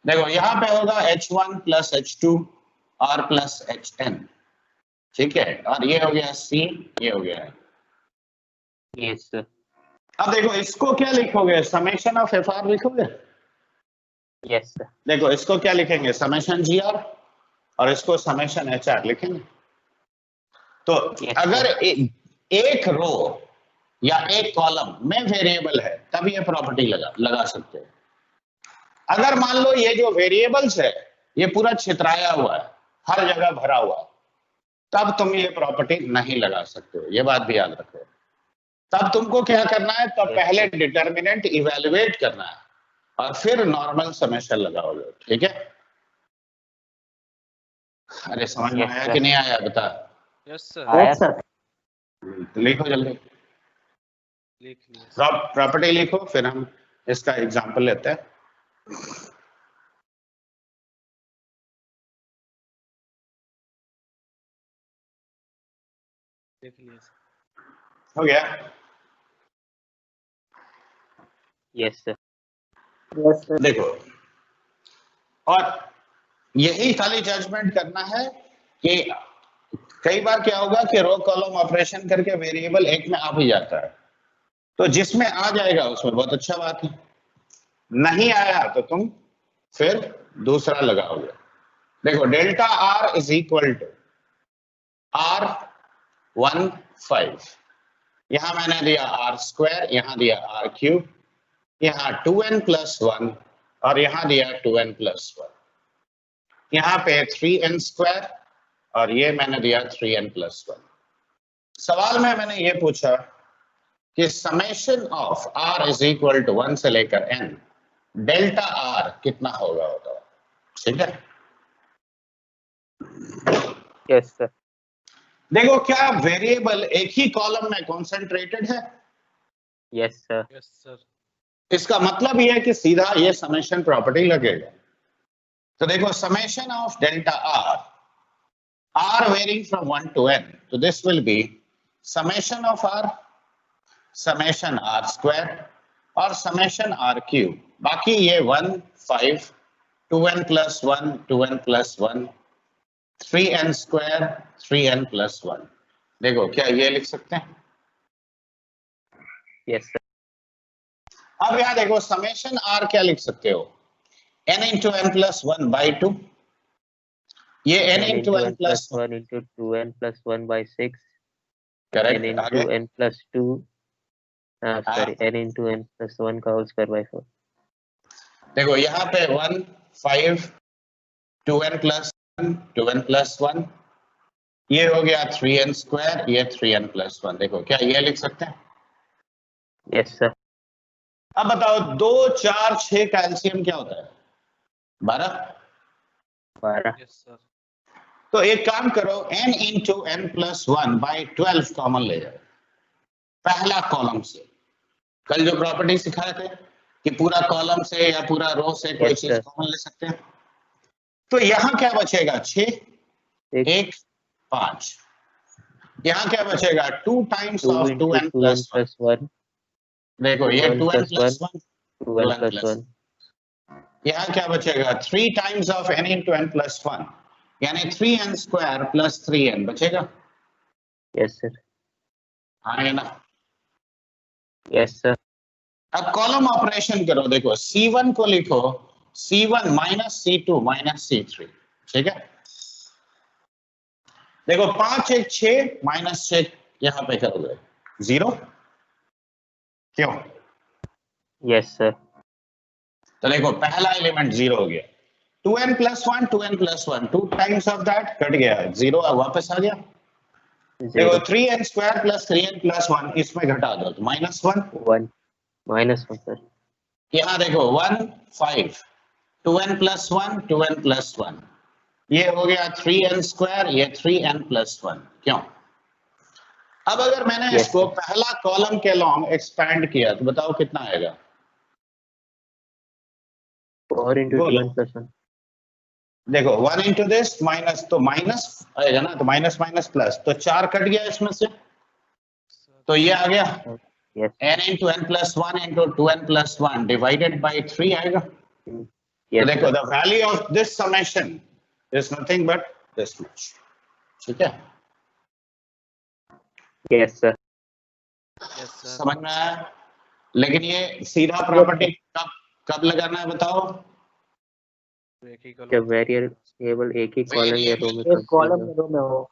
देखो यहाँ पे होगा h1 प्लस h2 और प्लस hn, ठीक है, और ये हो गया c, ये हो गया। Yes, sir. अब देखो इसको क्या लिखोगे, समेशन ऑफ एफ आर लिखोगे। Yes, sir. देखो इसको क्या लिखेंगे, समेशन जी आर, और इसको समेशन एच आर लिखेंगे। तो Yes, अगर एक रो या एक कॉलम में वेरिएबल है तब ये प्रॉपर्टी लगा सकते हैं। अगर मान लो ये जो वेरिएबल्स है ये पूरा छितराया हुआ है, हर जगह भरा हुआ है, तब तुम ये प्रॉपर्टी नहीं लगा सकते हो, ये बात भी याद रखो। तब तुमको क्या करना है, तब पहले डिटर्मिनेंट इवेलुएट करना है और फिर नॉर्मल समेशन लगाओगे, ठीक है। अरे समझ में Yes, आया sir. कि नहीं आया बता, Yes, sir. आया सर। तो लिखो जल्दी, लिख लिया sir. प्रॉपर्टी लिखो, फिर हम इसका एग्जांपल लेते हैं। लिख लिया sir. हो गया, Yes, sir. Yes, sir. देखो, और यही खाली जजमेंट करना है कि कई बार क्या होगा कि रो कॉलम ऑपरेशन करके वेरिएबल एक में आ भी जाता है, तो जिसमें आ जाएगा उसमें बहुत अच्छा बात है, नहीं आया तो तुम फिर दूसरा लगाओगे। देखो delta R is equal to R15, यहां मैंने दिया आर स्क्वायर, यहां दिया आर क्यूब, यहाँ 2n प्लस 1 और यहाँ दिया 2n प्लस 1, यहाँ पे 3n स्क्वायर और ये मैंने दिया 3n प्लस 1। सवाल में मैंने ये पूछा कि summation of r is equal to 1 से लेकर n डेल्टा r कितना होगा बताओ, ठीक है। Yes, sir. देखो क्या वेरिएबल एक ही कॉलम में कॉन्सेंट्रेटेड है, Yes, sir. Yes, sir. इसका मतलब ये है कि सीधा ये समेशन प्रॉपर्टी लगेगा। तो देखो summation of delta r varying from 1 to n, तो this will be summation of r, summation R square और समेशन आर क्यूब। बाकी ये 1 5 2n plus 1 2n plus 1 3n square 3n plus 1। देखो क्या ये लिख सकते हैं? Yes sir. अब यहाँ देखो समेशन आर क्या लिख सकते हो? n into n plus 1 by 2। ये n into n plus 1 into 2n plus 1 by 6 n correct. into आगे n plus 2 sorry n into n plus 1 का होल स्क्वायर by 4। देखो यहाँ पे 1 5 2n plus 1 2n plus 1 ये हो गया 3n स्क्वायर ये 3n plus 1। देखो क्या ये लिख सकते हैं? Yes sir. अब बताओ 2 4 6 का एलसीएम क्या होता है? 12। 12। Yes sir. तो एक काम करो n into n plus 1 by 12 common ले जाओ पहला कॉलम से। कल जो प्रॉपर्टी सिखाए थे कि पूरा कॉलम से या पूरा रो से कोई Yes, चीज sir. कॉमन ले सकते हैं। तो यहाँ क्या बचेगा? 6 एक 1 5। यहाँ क्या बचेगा? 2 times 2 of into 2n 2n plus 1। plus 1 देखो ये 2n 2n plus plus 1 2n 2n plus plus 1 यहाँ क्या बचेगा? 3 times of n into n plus 1 यानी 3n स्क्वायर प्लस 3n बचेगा। Yes sir. हाँ ना? Yes sir. अब कॉलम ऑपरेशन करो। देखो C1 को लिखो C1 minus C2 minus C3। ठीक है। देखो 5 1 6 माइनस 6 यहाँ पे करोगे 0 क्यों? Yes sir. तो देखो पहला एलिमेंट 0 हो गया। 2n plus 1 2n plus 1 2 times of that cut गया 0 वापस आ गया। देखो 0 3n square plus 3n plus 1 इसमें घटा दो तो -1 1 -1 सर। यहाँ देखो 1 5 2n plus 1 2n plus 1 ये हो गया 3n स्क्वायर ये 3n plus 1 क्यों? अब अगर मैंने Yes, इसको sir. पहला कॉलम के लॉन्ग एक्सपैंड किया तो बताओ कितना आएगा? 4 into बोलो। 2n plus 1 देखो 1 into दिस माइनस तो माइनस आएगा ना, तो माइनस माइनस प्लस तो 4 कट गया इसमें से तो ये आ गया yes n into n plus 1 into 2n plus 1 divided by 3 आएगा। तो yes देखो sir. the value of this summation is nothing but this much। ठीक है, yes sir. Yes sir. समझ में आया? लेकिन ये सीधा प्रॉपर्टी कब लगाना है बताओ? एक ही कॉलम जब वेरिएबल एक ही कॉलम या रो में एक कॉलम में रो में हो।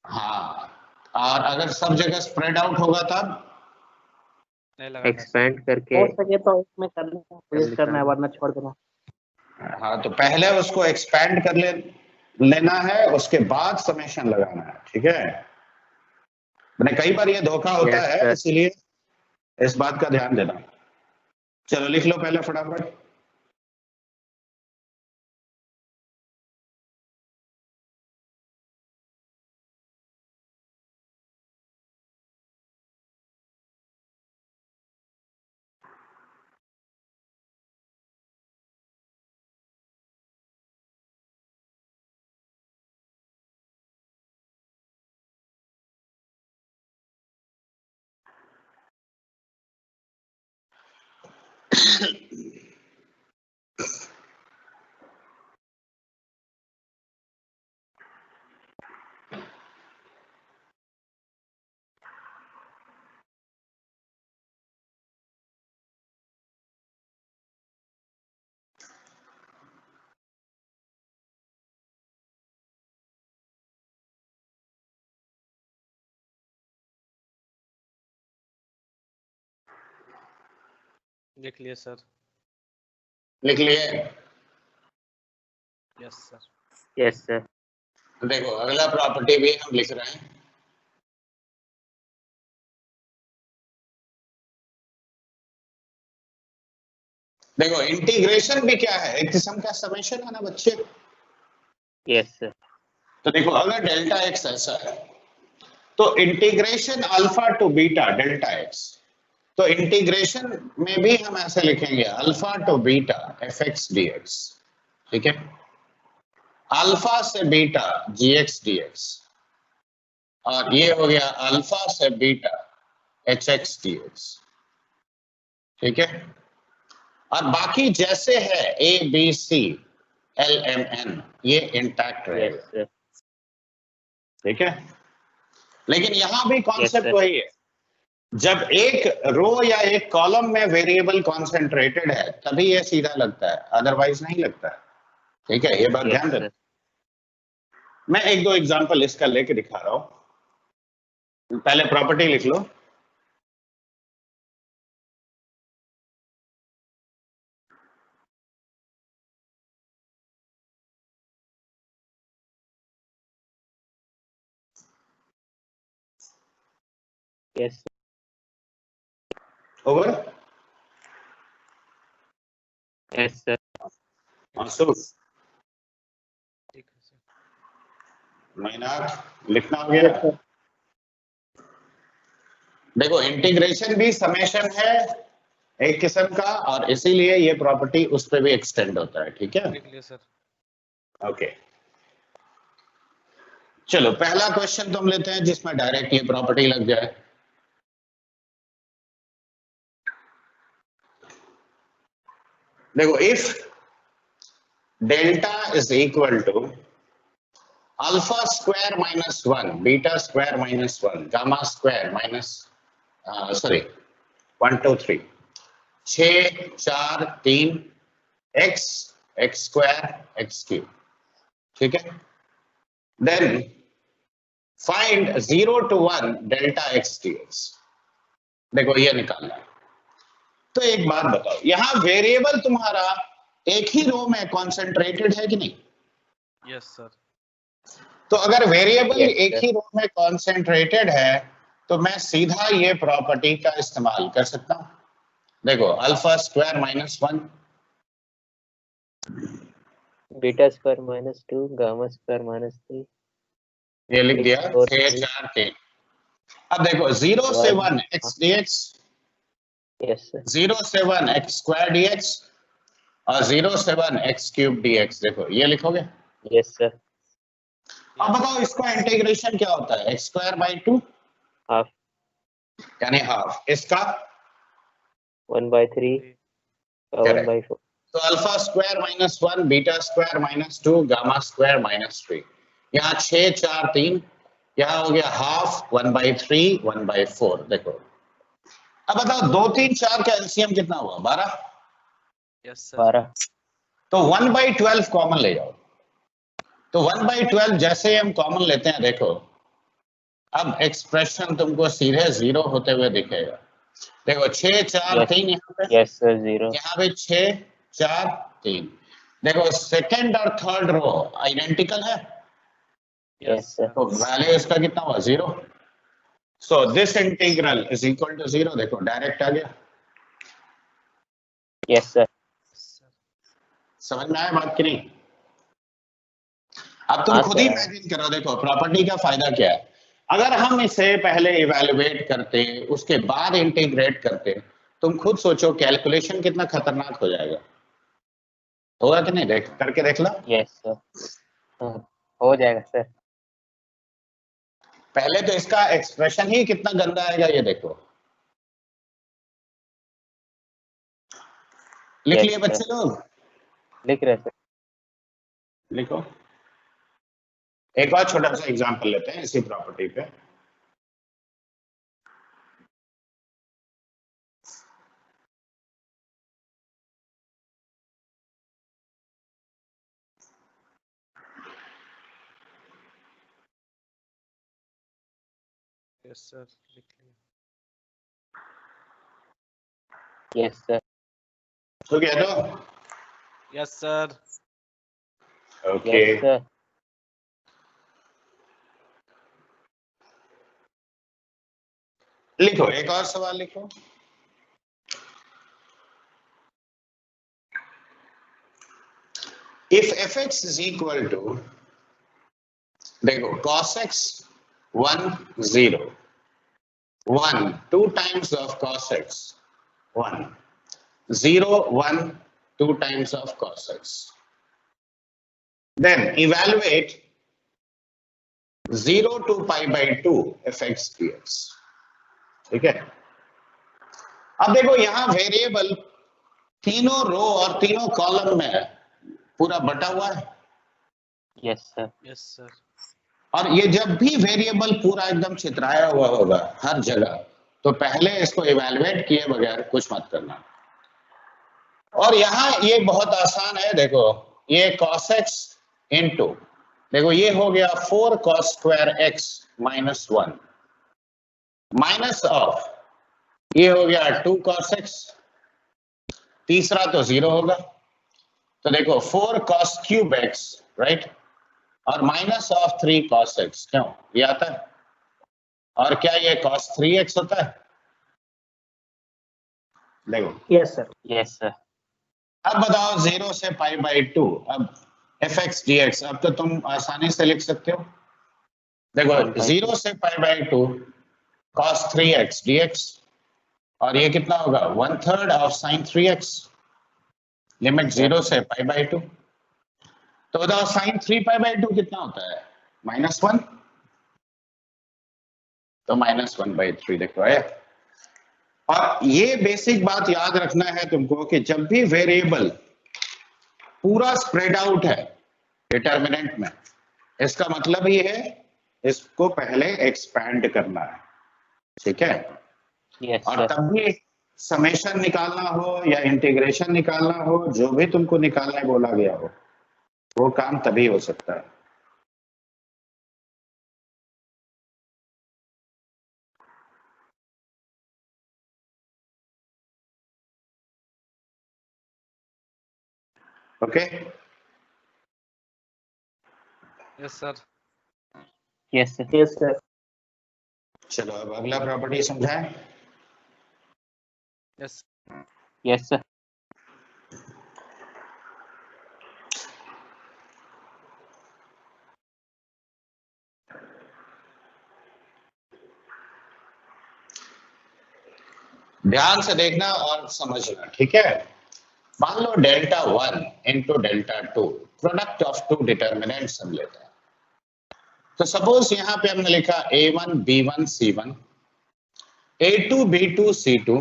हाँ, और अगर सब जगह स्प्रेड आउट होगा तब नहीं लगाना। एक्सपैंड करके हो सके तो इसमें करना प्लीज करना है वरना छोड़ देना। हाँ, तो पहले उसको एक्सपैंड कर लेना है उसके बाद समेशन लगाना है। ठीक है, मैंने कई बार ये धोखा होता Yes, है sir. इसीलिए इस बात का ध्यान देना। चलो लिख लो पहले फटाफट। लिख लिए सर। लिख लिए? Yes sir. yes sir. देखो अगला प्रॉपर्टी भी हम लिख रहे हैं। देखो इंटीग्रेशन भी क्या है? एक किस्म का समेशन है ना बच्चे। yes sir. तो देखो अगर डेल्टा एक्स ऐसा है तो integration alpha two beta delta x, तो इंटीग्रेशन में भी हम ऐसे लिखेंगे alpha two beta F x D x. ठीक है, अल्फा से बीटा जी एक्स डी एक्स और ये हो गया अल्फा से बीटा hx dx, ठीक है। और बाकी जैसे है a b c l m n ये इंटैक्ट Yes, रहेगा, sir. ठीक है। लेकिन यहां भी Yes, कॉन्सेप्ट sir. वही है, जब एक रो या एक कॉलम में वेरिएबल कॉन्सेंट्रेटेड है तभी ये सीधा लगता है, अदरवाइज नहीं लगता है, ठीक है। ये बात Yes, ध्यान sir. देना। मैं एक दो एग्जांपल इसका लेके दिखा रहा हूं। पहले प्रॉपर्टी लिख लो। Yes, sir. Over Yes, sir. मासूम ठीक है सर। महीना लिखना हो गया। Yes, sir. देखो इंटीग्रेशन भी समेशन है एक किस्म का, और इसीलिए ये प्रॉपर्टी उस पर भी एक्सटेंड होता है, ठीक है। लिख लिया सर। ओके चलो पहला क्वेश्चन तुम लेते हैं जिसमें डायरेक्ट ये प्रॉपर्टी लग जाए। देखो if delta is equal to alpha square minus 1 beta square minus 1 gamma square minus sorry 1 2 3 6 4 3 x x square x cube, ठीक है। Then find 0 to 1 delta x dx। देखो ये निकालना है। तो एक बात बताओ, यहां वेरिएबल तुम्हारा एक ही रो में कॉन्सेंट्रेटेड है कि नहीं? Yes sir. तो अगर वेरिएबल Yes, एक sir. ही रो में कॉन्सेंट्रेटेड है तो मैं सीधा ये प्रॉपर्टी का इस्तेमाल कर सकता हूं। देखो alpha square minus 1 Beta square minus 2, gamma square minus 3, ये लिख दिया 6 4 6 3, 4 3। अब देखो 0 से 1 x dx, Yes, sir. 0 से 1 x स्क्वायर dx और 0 से 1 x क्यूब dx। देखो ये लिखोगे। Yes, sir. अब बताओ इसका इंटीग्रेशन क्या होता है? x स्क्वायर बाई 2 Half यानी हाफ, इसका 1 by 3, 1 Correct. by 4. तो alpha square minus 1 beta square minus 2 gamma square minus 3। यहाँ 6 4 3, यहाँ हो गया हाफ 1 by 3 1 by 4। देखो अब बताओ 2 3 4 का एलसीएम कितना हुआ? 12। Yes sir. 12. तो 1 by 12 कॉमन ले जाओ। तो 1 by 12 जैसे हम कॉमन लेते हैं, देखो अब एक्सप्रेशन तुमको सीधे 0 होते हुए दिखेगा। देखो 6 4 Yes. 3 यहाँ पे, Yes, sir. 0. यहाँ पे 6 4 3। देखो सेकंड और थर्ड रो आइडेंटिकल है, Yes, sir. तो वैल्यू इसका कितना हुआ? 0। So this integral is equal to 0। देखो डायरेक्ट आ गया। Yes, sir. समझ में आया बात कि नहीं? अब तुम हाँ, खुद ही sir. इमेजिन करो। देखो प्रॉपर्टी का फायदा क्या है, अगर हम इसे पहले इवेलुएट करते उसके बाद इंटीग्रेट करते, तुम खुद सोचो कैलकुलेशन कितना खतरनाक हो जाएगा। होगा कि नहीं? देख करके देख लो। Yes, sir. हो जाएगा सर। पहले तो इसका एक्सप्रेशन ही कितना गंदा आएगा ये देखो। लिख Yes, लिए बच्चे sir. लोग? लिख रहे सर। लिखो। एक और छोटा सा एग्जांपल लेते हैं इसी प्रॉपर्टी पे। यस सर लिख लिया। Yes, sir. तो क्या दो? Yes sir. Okay Yes, sir. लिखो, एक और सवाल लिखो। If fx is equal to, देखो cos x 1 0 1 2 times of cos x 1 0 1 2 times of cos x, then evaluate 0 to pi by 2 fx dx। ठीक है। अब देखो यहाँ वेरिएबल तीनों रो और तीनों कॉलम में पूरा बटा हुआ है, यस सर, Yes, sir. और ये जब भी वेरिएबल पूरा एकदम छितराया हुआ होगा हर जगह, तो पहले इसको इवैल्यूएट किए बगैर कुछ मत करना। और यहाँ ये बहुत आसान है, देखो ये cos x इंटू, देखो ये हो गया 4 cos square x minus 1 minus of ये हो गया 2 cos x, तीसरा तो 0 होगा, तो देखो 4 cos क्यूब x, राइट, और माइनस ऑफ 3 cos x, क्यों ये आता है, और क्या ये cos 3x होता है, देखो यस सर। यस सर, अब बताओ 0 से पाई बाई 2, अब fx dx, अब तो तुम आसानी से लिख सकते हो, देखो 0 से pi by 2 cos 3x dx, और ये कितना होगा 1/3 ऑफ sin 3x, लिमिट 0 से पाई बाई 2, तो बताओ sin 3 पाई बाई 2 कितना होता है, -1, तो -1/3 देखो है। और ये बेसिक बात याद रखना है तुमको कि जब भी वेरिएबल पूरा स्प्रेड आउट है डिटर्मिनेंट में, इसका मतलब ये है इसको पहले एक्सपैंड करना है, ठीक है। यस और सर, तब भी समेशन निकालना हो या इंटीग्रेशन निकालना हो, जो भी तुमको निकालने बोला गया हो, वो काम तभी हो सकता है। Okay, Yes, sir. Yes sir, yes sir. चलो अब अगला प्रॉपर्टी समझाएं। Yes. यस सर, ध्यान से देखना और समझना, ठीक है। मान लो delta 1 into delta 2 product of two determinants हम लेते हैं, तो सपोज यहां पे हमने लिखा a1 b1 c1, a2 b2 c2,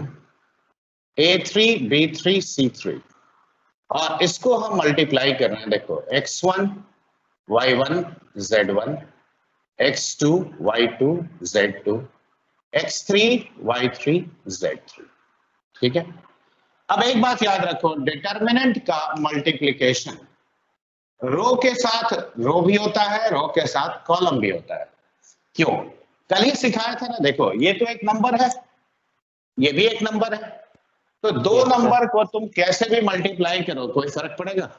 a3 b3 c3, और इसको हम मल्टीप्लाई कर रहे हैं, देखो x1 y1 z1, x2 y2 z2, x3 y3 z3, ठीक है। अब एक बात याद रखो, डिटर्मिनेंट का मल्टीप्लिकेशन रो के साथ रो भी होता है, रो के साथ कॉलम भी होता है। क्यों, कल ही सिखाया था ना, देखो ये तो एक नंबर है, ये भी एक नंबर है, तो दो Yes, sir. नंबर को तुम कैसे भी मल्टीप्लाई करो कोई फर्क पड़ेगा?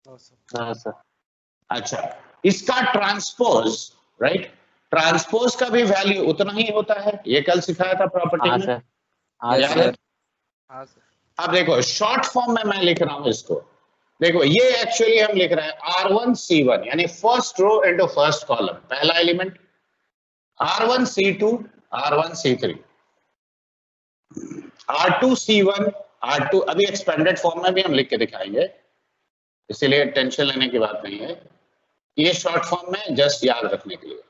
No, sir. हाँ सर, अच्छा, इसका ट्रांसपोज, राइट, ट्रांसपोज का भी वैल्यू उतना ही होता है, ये कल सिखाया था प्रॉपर्टी हाँ में, सर, हाँ Yes, याद है? Sir, sir. हाँ, sir. अब देखो शॉर्ट फॉर्म में मैं लिख रहा हूं इसको, देखो ये एक्चुअली हम लिख रहे हैं R1 C1, यानी first row into first column, पहला element, R1 C2 R1 C3, R2 C1 R2, अभी एक्सपेंडेड फॉर्म में भी हम लिख के दिखाएंगे, इसीलिए टेंशन लेने की बात नहीं है, ये शॉर्ट फॉर्म में जस्ट याद रखने के लिए।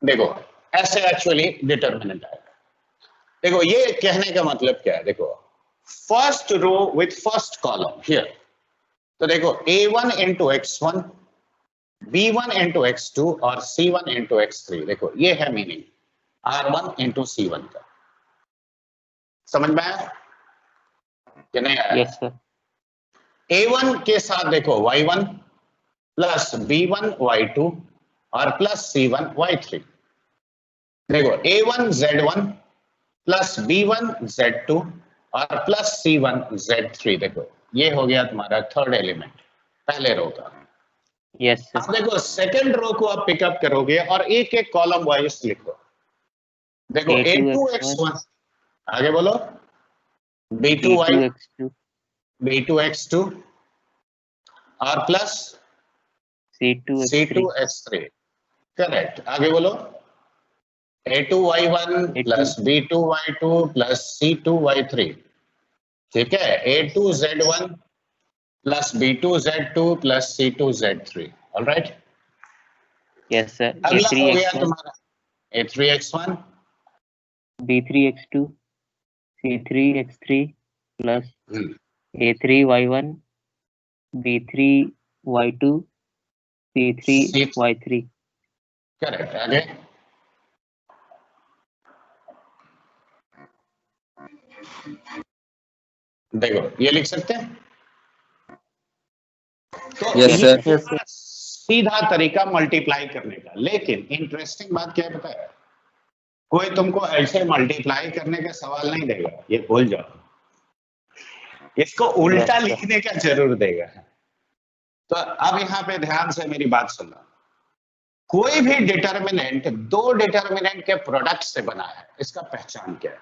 देखो ऐसे एक्चुअली डिटर्मिनेंट आएगा, देखो ये कहने का मतलब क्या है, देखो first row with first column here, तो देखो a1 into x1, b1 into x2 और c1 इंटू x3, देखो ये है मीनिंग R1 इंटू c1 का, समझ में आया कि नहीं आया? यस सर, a1 के साथ देखो y1 प्लस b1 y2 और प्लस c1 y3, देखो a1 z1 plus b1 z2 और प्लस c1 z3, देखो ये हो गया तुम्हारा थर्ड एलिमेंट पहले रो का। यस अब सर, देखो सेकंड रो को आप पिकअप करोगे और एक एक कॉलम वाइज लिखो, देखो A2 a2x1, आगे बोलो, b2y, B2x2, b2x2 और प्लस C2x3, c2x3, करेक्ट, आगे बोलो, a2y1 plus b2y2 plus c2y3, ठीक है, a2z1 plus b2z2 plus c2z3, alright. Yes sir, अगला हो गया A3x1, तुम्हारा A3x1 B3x2 C3x3 plus A3y1 B3y2 C3y3। Correct. आगे देखो ये लिख सकते हैं। तो Yes, ये sir. Yes, sir. सीधा तरीका मल्टीप्लाई करने का। लेकिन इंटरेस्टिंग बात क्या है पता है, कोई तुमको ऐसे मल्टीप्लाई करने का सवाल नहीं देगा, ये भूल जाओ। इसको उल्टा Yes, sir. लिखने का जरूर देगा। तो अब यहाँ पे ध्यान से मेरी बात सुनो। कोई भी डिटर्मिनेंट दो डिटर्मिनेंट के प्रोडक्ट से बना है, इसका पहचान क्या है?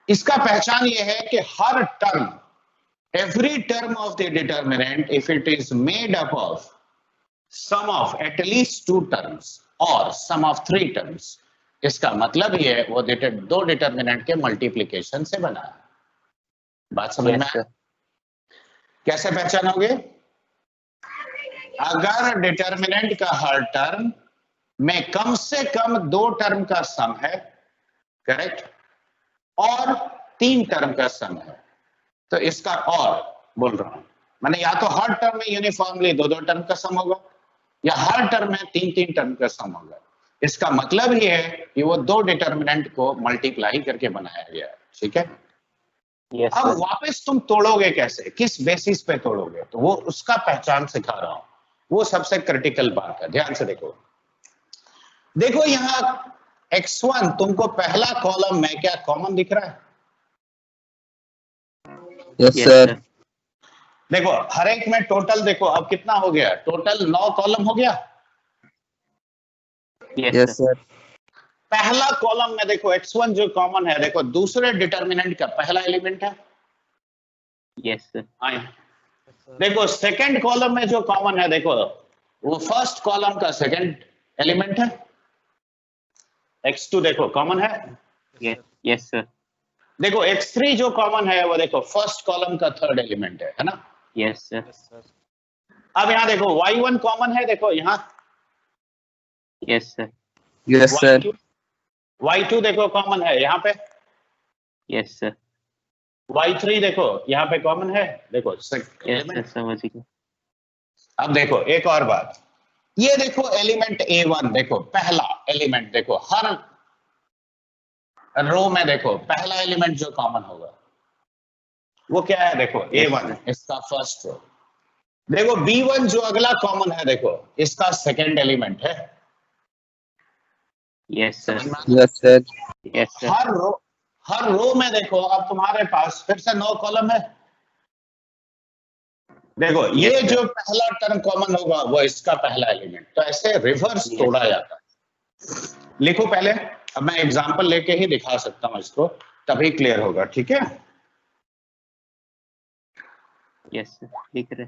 इसका पहचान ये है कि हर term, every term of the determinant, if it is made up of sum of at least two terms or sum of three terms, इसका मतलब ये है वो दो डिटर्मिनेंट के मल्टीप्लिकेशन से बना है। बात समझ में Yes, आया? sir. कैसे पहचानोगे? अगर डिटर्मिनेंट का हर टर्म में कम से कम दो टर्म का सम है, करेक्ट, और तीन टर्म का सम है, तो इसका और बोल रहा हूं, मैंने या तो हर टर्म में यूनिफॉर्मली दो दो टर्म का सम होगा या हर टर्म में तीन तीन टर्म का सम होगा। इसका मतलब ये है कि वो दो डिटर्मिनेंट को मल्टीप्लाई करके बनाया गया है। ठीक है? Yes, अब sir. वापस तुम तोड़ोगे कैसे, किस बेसिस पे तोड़ोगे, तो वो उसका पहचान सिखा रहा हूं। वो सबसे क्रिटिकल बात है, ध्यान से देखो। देखो यहां x1 तुमको पहला कॉलम में क्या कॉमन दिख रहा है? Yes, Yes, sir. sir. देखो हर एक में टोटल देखो अब कितना हो गया, टोटल 9 कॉलम हो गया। Yes, Yes, sir. sir. पहला कॉलम में देखो x1 जो कॉमन है, देखो दूसरे डिटर्मिनेंट का पहला एलिमेंट है। Yes, sir. आए Yes, sir. देखो सेकंड कॉलम में जो कॉमन है, देखो वो फर्स्ट कॉलम का सेकंड एलिमेंट है। x2 देखो कॉमन है। Yes, yes, sir. देखो x3 जो कॉमन है वो देखो फर्स्ट कॉलम का थर्ड एलिमेंट है ना? Yes, sir. Yes, sir. अब यहाँ देखो y1 कॉमन है, देखो यहाँ Yes, sir. Yes, sir. y2 देखो कॉमन है यहाँ पे, Yes, sir. y3 देखो यहाँ पे कॉमन है, देखो Yes, sir. एलिमेंट। समझ गया। अब देखो एक और बात, ये देखो एलिमेंट A1 देखो पहला एलिमेंट, देखो हर रो में देखो पहला एलिमेंट जो कॉमन होगा वो क्या है, देखो A1 इसका फर्स्ट रो। देखो B1 जो अगला कॉमन है, देखो इसका सेकंड एलिमेंट है। Yes, sir. Yes, sir. Yes, sir. हर रो में देखो अब तुम्हारे पास फिर से 9 कॉलम है। देखो ये Yes, sir. जो पहला टर्म कॉमन होगा वो इसका पहला एलिमेंट। तो ऐसे रिवर्स Yes, तोड़ा sir. जाता है। लिखो पहले, अब मैं एग्जांपल लेके ही दिखा सकता हूं इसको, तभी क्लियर होगा। ठीक है? Yes, sir. लिख रहे।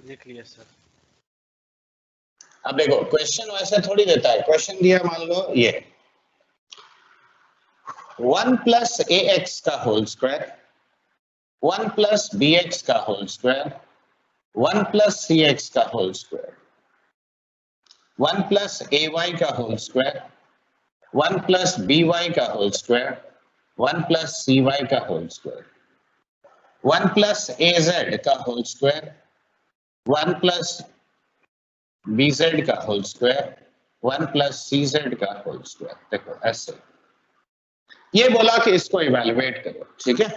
लिख लिया सर। अब देखो क्वेश्चन वैसे थोड़ी देता है। क्वेश्चन दिया मान लो ये 1 प्लस ए एक्स का whole square, 1 plus B X का whole square, 1 plus C X का whole square, 1 plus A Y का whole square, 1 plus B Y का whole square, 1 plus C Y का whole square, 1 plus A Z का whole square, 1 plus B Z का whole square, 1 plus C Z का whole square. देखो ऐसे ये बोला कि इसको इवैल्यूएट करो। ठीक है?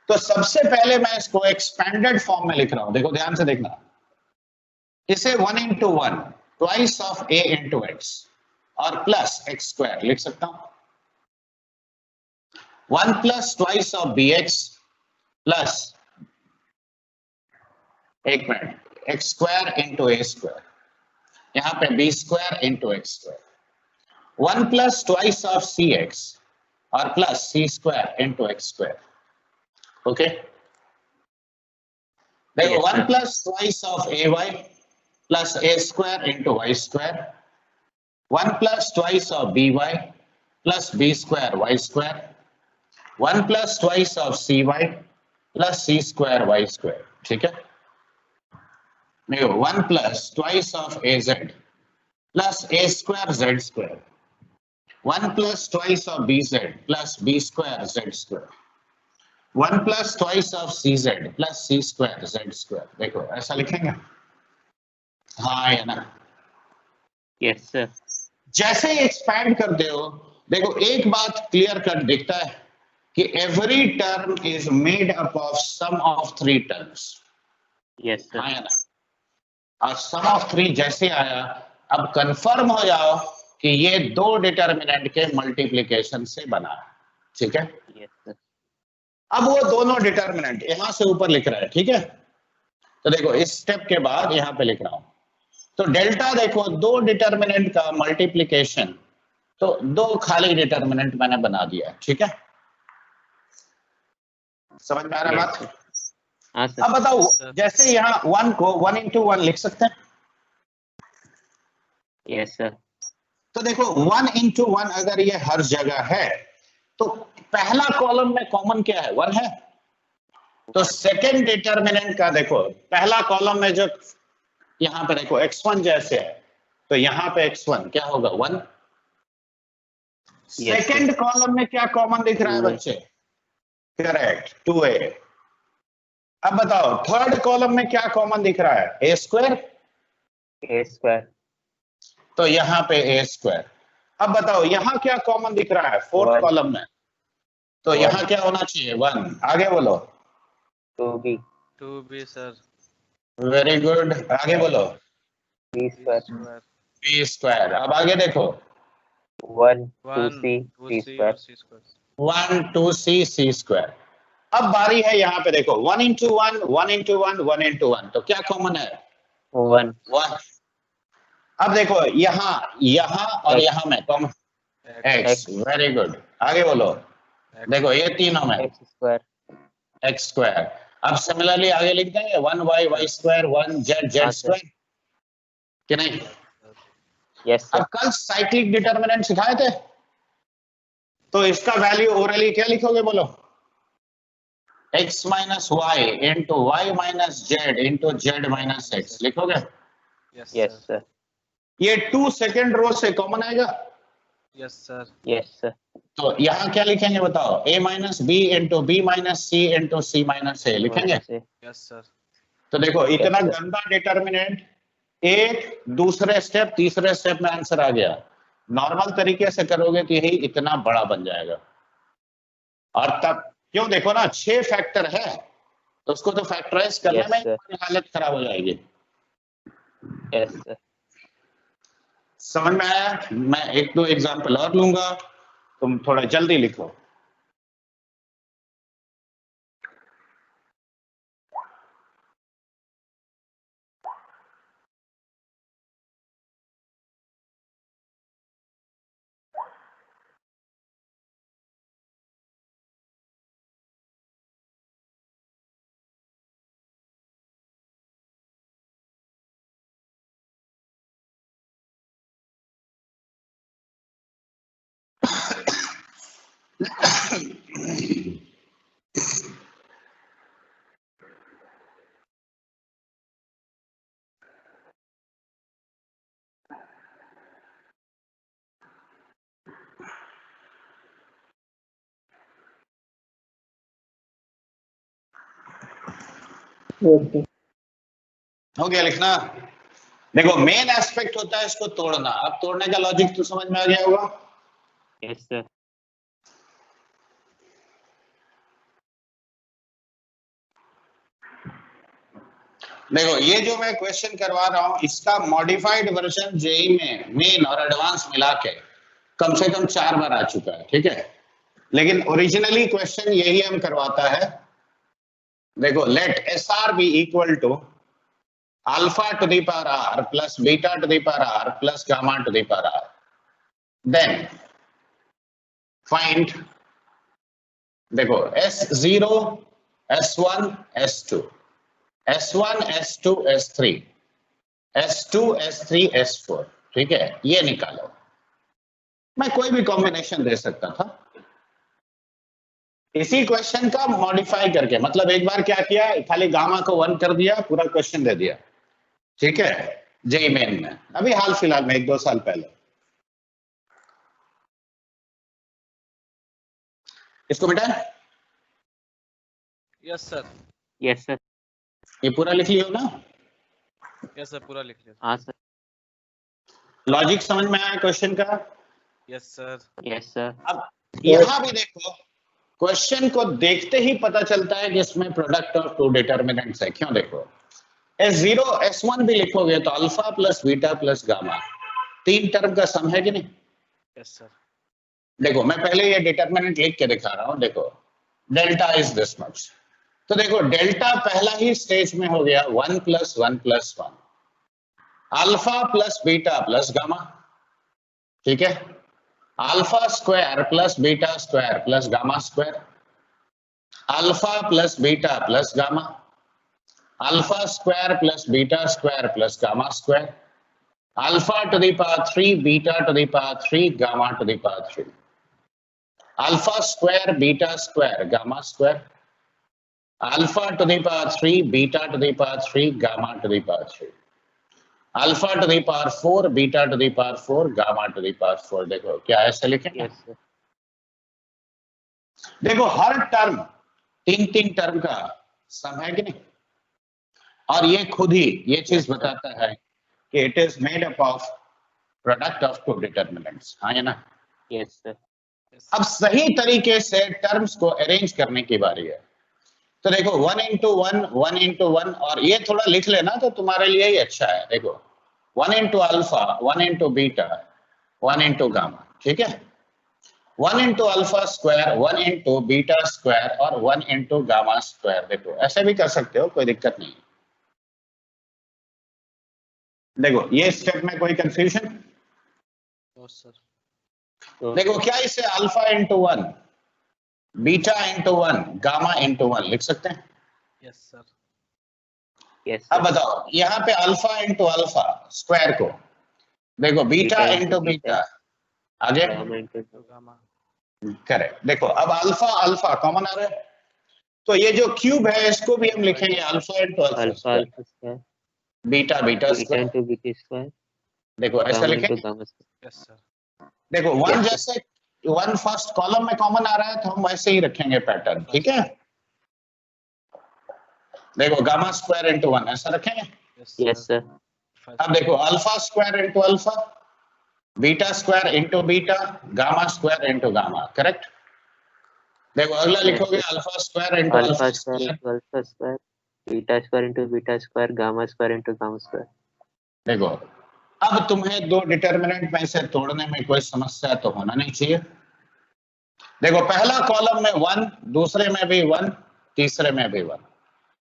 तो सबसे पहले मैं इसको एक्सपेंडेड फॉर्म में लिख रहा हूं। देखो ध्यान से देखना, इसे 1 into 1 twice of a into x और प्लस एक्स स्क्वायर लिख सकता हूं। 1 plus twice of bx plus एक minute x square into a square, यहां पे b square into x square, 1 plus twice of c x और प्लस सी square into x square. Okay, देखो Yes, 1 sir. Plus twice of a y plus A square into y square, 1 plus twice of B Y plus B square Y square, 1 plus twice of C Y plus C square Y square. ठीक है, देखो 1 plus twice of A Z plus A square Z square, 1 plus twice of B Z plus B square Z square, 1 plus twice of C Z plus C square Z square. देखो ऐसा लिखेंगे, हाँ या ना? Yes, sir. जैसे ही expand करते हो, देखो एक बात क्लियर कट दिखता है कि every term is made up of sum of 3 terms. Yes, sir. हाँ या ना? और सम ऑफ 3 जैसे आया, अब कंफर्म हो जाओ कि ये 2 डिटर्मिनेंट के मल्टीप्लिकेशन से बना है। ठीक है, Yes, sir. अब वो दोनों डिटर्मिनेंट यहां से ऊपर लिख रहा है। ठीक है, तो देखो इस स्टेप के बाद यहां पे लिख रहा हूं, तो डेल्टा देखो 2 डिटर्मिनेंट का मल्टीप्लिकेशन, तो 2 खाली डिटर्मिनेंट मैंने बना दिया। ठीक है, समझ में आ रहा है Yes, बात? sir. हाँ सर. अब बताओ, Sir. जैसे यहाँ 1 को 1 into 1 लिख सकते हैं, Yes, sir. तो देखो 1 into 1 अगर ये हर जगह है, तो पहला कॉलम में कॉमन क्या है? 1 है। तो सेकंड डिटर्मिनेंट का देखो पहला कॉलम में जो यहाँ पे देखो x1 जैसे है, तो यहाँ पे x1 क्या होगा? 1। Yes, सेकंड कॉलम में क्या कॉमन दिख रहा है 2A. बच्चे? Correct, 2a। अब बताओ थर्ड कॉलम में क्या कॉमन दिख रहा है? a square, A square. तो यहाँ पे a स्क्वायर। अब बताओ यहाँ क्या कॉमन दिख रहा है फोर्थ 1. कॉलम में? तो One. यहाँ क्या होना चाहिए? 1। आगे बोलो। 2B. 2b sir. Very good, आगे बोलो। B b square. square. b square. अब आगे देखो 1 1 2C C 2c square. और c square. 1 2c c square. अब बारी है यहाँ पे देखो 1 into 1 1 into 1 1 into 1, तो क्या कॉमन है? 1. 1। अब देखो यहाँ और X. यहाँ में common x x। Very good, आगे बोलो। x देखो ये तीनों में X square. x square. अब सिमिलरली आगे लिख देंगे 1y y square 1 z z हाँ, सर. स्क्वायर, कि नहीं? Yes, sir. अब कल साइक्लिक डिटर्मिनेंट सिखाए थे, तो इसका वैल्यू ओरली क्या लिखोगे बोलो? x minus Y into Y minus Z into Z minus X लिखोगे? yes Yes, sir. sir. ये 2 सेकेंड रो से कॉमन आएगा, yes sir. Yes, sir. तो यहाँ क्या लिखेंगे बताओ? a minus b into b minus c into c minus a लिखेंगे। से. yes sir. तो देखो इतना sir. गंदा डिटर्मिनेंट, एक दूसरे स्टेप तीसरे स्टेप में आंसर आ गया। नॉर्मल तरीके से करोगे तो यही इतना बड़ा बन जाएगा। और तब क्यों, देखो ना 6 फैक्टर है, तो उसको तो फैक्टराइज करने Yes, में sir. ही हालत खराब हो जाएगी। Yes, sir. समझ में आया? मैं 1-2 एग्जांपल और लूंगा, तुम थोड़ा जल्दी लिखो। Okay. हो गया लिखना? देखो मेन एस्पेक्ट होता है इसको तोड़ना। अब तोड़ने का लॉजिक तो समझ में आ गया होगा। Yes, sir. देखो ये जो मैं क्वेश्चन करवा रहा हूं, इसका मॉडिफाइड वर्जन जेई में मेन और एडवांस मिला के कम से कम 4 बार आ चुका है। ठीक है, लेकिन ओरिजिनली क्वेश्चन यही हम करवाता है। देखो let S R be equal to alpha to the power R plus beta to the power R plus gamma to the power R, then find देखो S0, S1, S2, S1, S2, S3, S2, S3, S4, ठीक है, ये निकालो। मैं कोई भी combination दे सकता था इसी क्वेश्चन का मॉडिफाई करके, मतलब एक बार क्या किया, खाली गामा को 1 कर दिया, पूरा क्वेश्चन दे दिया, ठीक है, जेई मेन में, अभी हाल फिलहाल में 1-2 साल पहले। इसको मिटा, यस सर, यस सर, ये पूरा लिख लियो ना, यस सर, पूरा लिख लिया। हाँ सर, लॉजिक समझ में आया क्वेश्चन का? यस सर, यस सर, अब यहां भी देखो, क्वेश्चन को देखते ही पता चलता है कि इसमें प्रोडक्ट ऑफ टू डिटर्मिनेंट्स है। क्यों? देखो S0, S1 भी लिखोगे तो alpha plus beta plus gamma, 3 term का सम है कि नहीं? यस सर, देखो मैं पहले ये डिटर्मिनेंट लिख के दिखा रहा हूं, देखो डेल्टा इज दिस मच, तो देखो डेल्टा पहला ही स्टेज में हो गया 1 + 1 + 1, alpha plus beta plus gamma, ठीक है, alpha square plus beta square plus gamma square, alpha plus beta plus gamma, alpha square plus beta square plus gamma square, alpha to the power 3 beta to the power 3 gamma to the power 3, alpha square beta square gamma square, alpha to the power 3 beta to the power 3 gamma to the power 3, alpha to the power 4 beta to the power 4 gamma to the power 4। देखो क्या ऐसे लिखेंगे? Yes sir, देखो हर term 3-3 term का सम है कि नहीं, और ये खुद ही ये चीज बताता है कि it is made up of product of two determinants, हाँ या ना? यस सर, अब सही तरीके से टर्म्स को अरेंज करने की बारी है। तो देखो 1 × 1, 1 × 1, और ये थोड़ा लिख लेना तो तुम्हारे लिए ही अच्छा है। देखो 1 × अल्फा, 1 × बीटा, 1 × गामा, ठीक है, 1 × अल्फा स्क्वायर, 1 × बीटा स्क्वायर और 1 × गामा स्क्वायर। देखो ऐसे भी कर सकते हो, कोई दिक्कत नहीं। देखो ये स्टेप में कोई कंफ्यूजन? नो सर, देखो क्या इसे अल्फा × 1, बीटा × 1, गामा × 1 लिख सकते हैं? यस सर, यस अब सर, बताओ यहाँ पे अल्फा × अल्फा स्क्वायर को, देखो बीटा × बीटा, आगे गामा इंटू तो गामा, करेक्ट। देखो अब अल्फा अल्फा कॉमन आ रहा है, तो ये जो क्यूब है इसको भी हम लिखेंगे alpha × alpha alpha square, alpha square, beta beta beta square. Into beta square, देखो ऐसा गामा इंटू लिखेंगे। Gamma square. यस सर, देखो 1 Yes, sir. जैसे 1 फर्स्ट कॉलम में कॉमन आ रहा है तो हम वैसे ही रखेंगे पैटर्न, ठीक है। देखो गामा स्क्वायर × 1 ऐसा रखेंगे। यस सर, अब देखो alpha square × alpha, beta square × beta, gamma square × gamma, correct. देखो अगला लिखोगे alpha square × alpha alpha square square. Into alpha square, beta square into beta square, gamma square into gamma square. देखो अब तुम्हें दो determinant में से तोड़ने में कोई समस्या तो होना नहीं चाहिए। देखो पहला कॉलम में 1, दूसरे में भी 1, तीसरे में भी 1,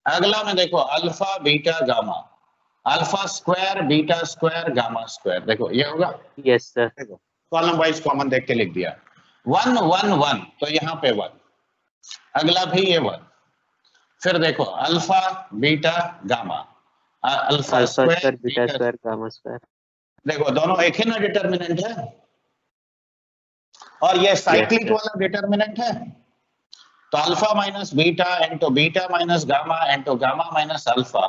अगला में देखो alpha beta gamma, alpha square beta square gamma square. देखो ये होगा, यस सर, देखो कॉलम वाइज कॉमन देख के लिख दिया, 1 1 1 तो यहाँ पे 1, अगला भी ये 1, फिर देखो alpha beta gamma, alpha alpha square square beta beta, square gamma square. देखो दोनों एक ही ना डिटर्मिनेंट है, और ये साइक्लिक sir. वाला डिटर्मिनेंट है, तो alpha minus beta into beta minus gamma into gamma minus alpha,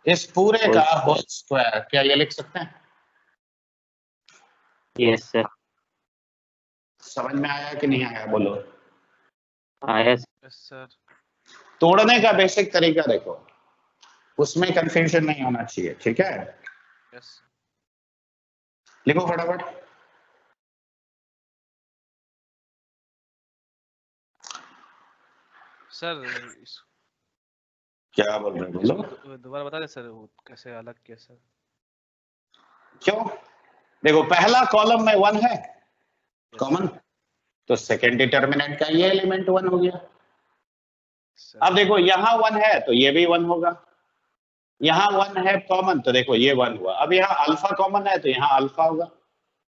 इस पूरे Whole का square. होल स्क्वायर, क्या ये लिख सकते हैं? यस सर, समझ में आया कि नहीं आया बोलो? आया यस सर, तोड़ने का बेसिक तरीका देखो, उसमें कंफ्यूजन नहीं होना चाहिए, ठीक है। यस लिखो फटाफट। सर, क्या बोल रहे हो बोलो? दोबारा बता दें सर, वो कैसे अलग किया सर? क्यों? देखो पहला कॉलम में 1 है कॉमन, तो सेकंड डिटर्मिनेंट का ये एलिमेंट 1 हो गया। सर, अब देखो यहाँ 1 है तो ये भी 1 होगा, यहाँ 1 है कॉमन तो देखो ये 1 हुआ। अब यहाँ अल्फा कॉमन है तो यहाँ अल्फा होगा,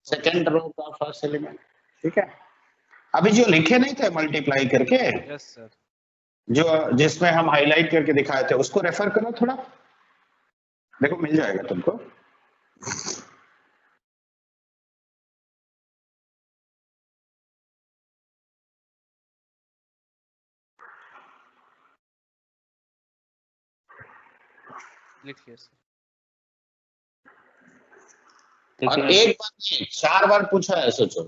सेकंड रो का फर्स्ट एलिमेंट, ठीक है। अभी जो लिखे नहीं थे मल्टीप्लाई करके, यस सर। जो जिसमें हम हाईलाइट करके दिखाए थे, उसको रेफर करो थोड़ा, देखो मिल जाएगा तुमको। लिखिए सर। और एक बार नहीं 4 बार पूछा है, सोचो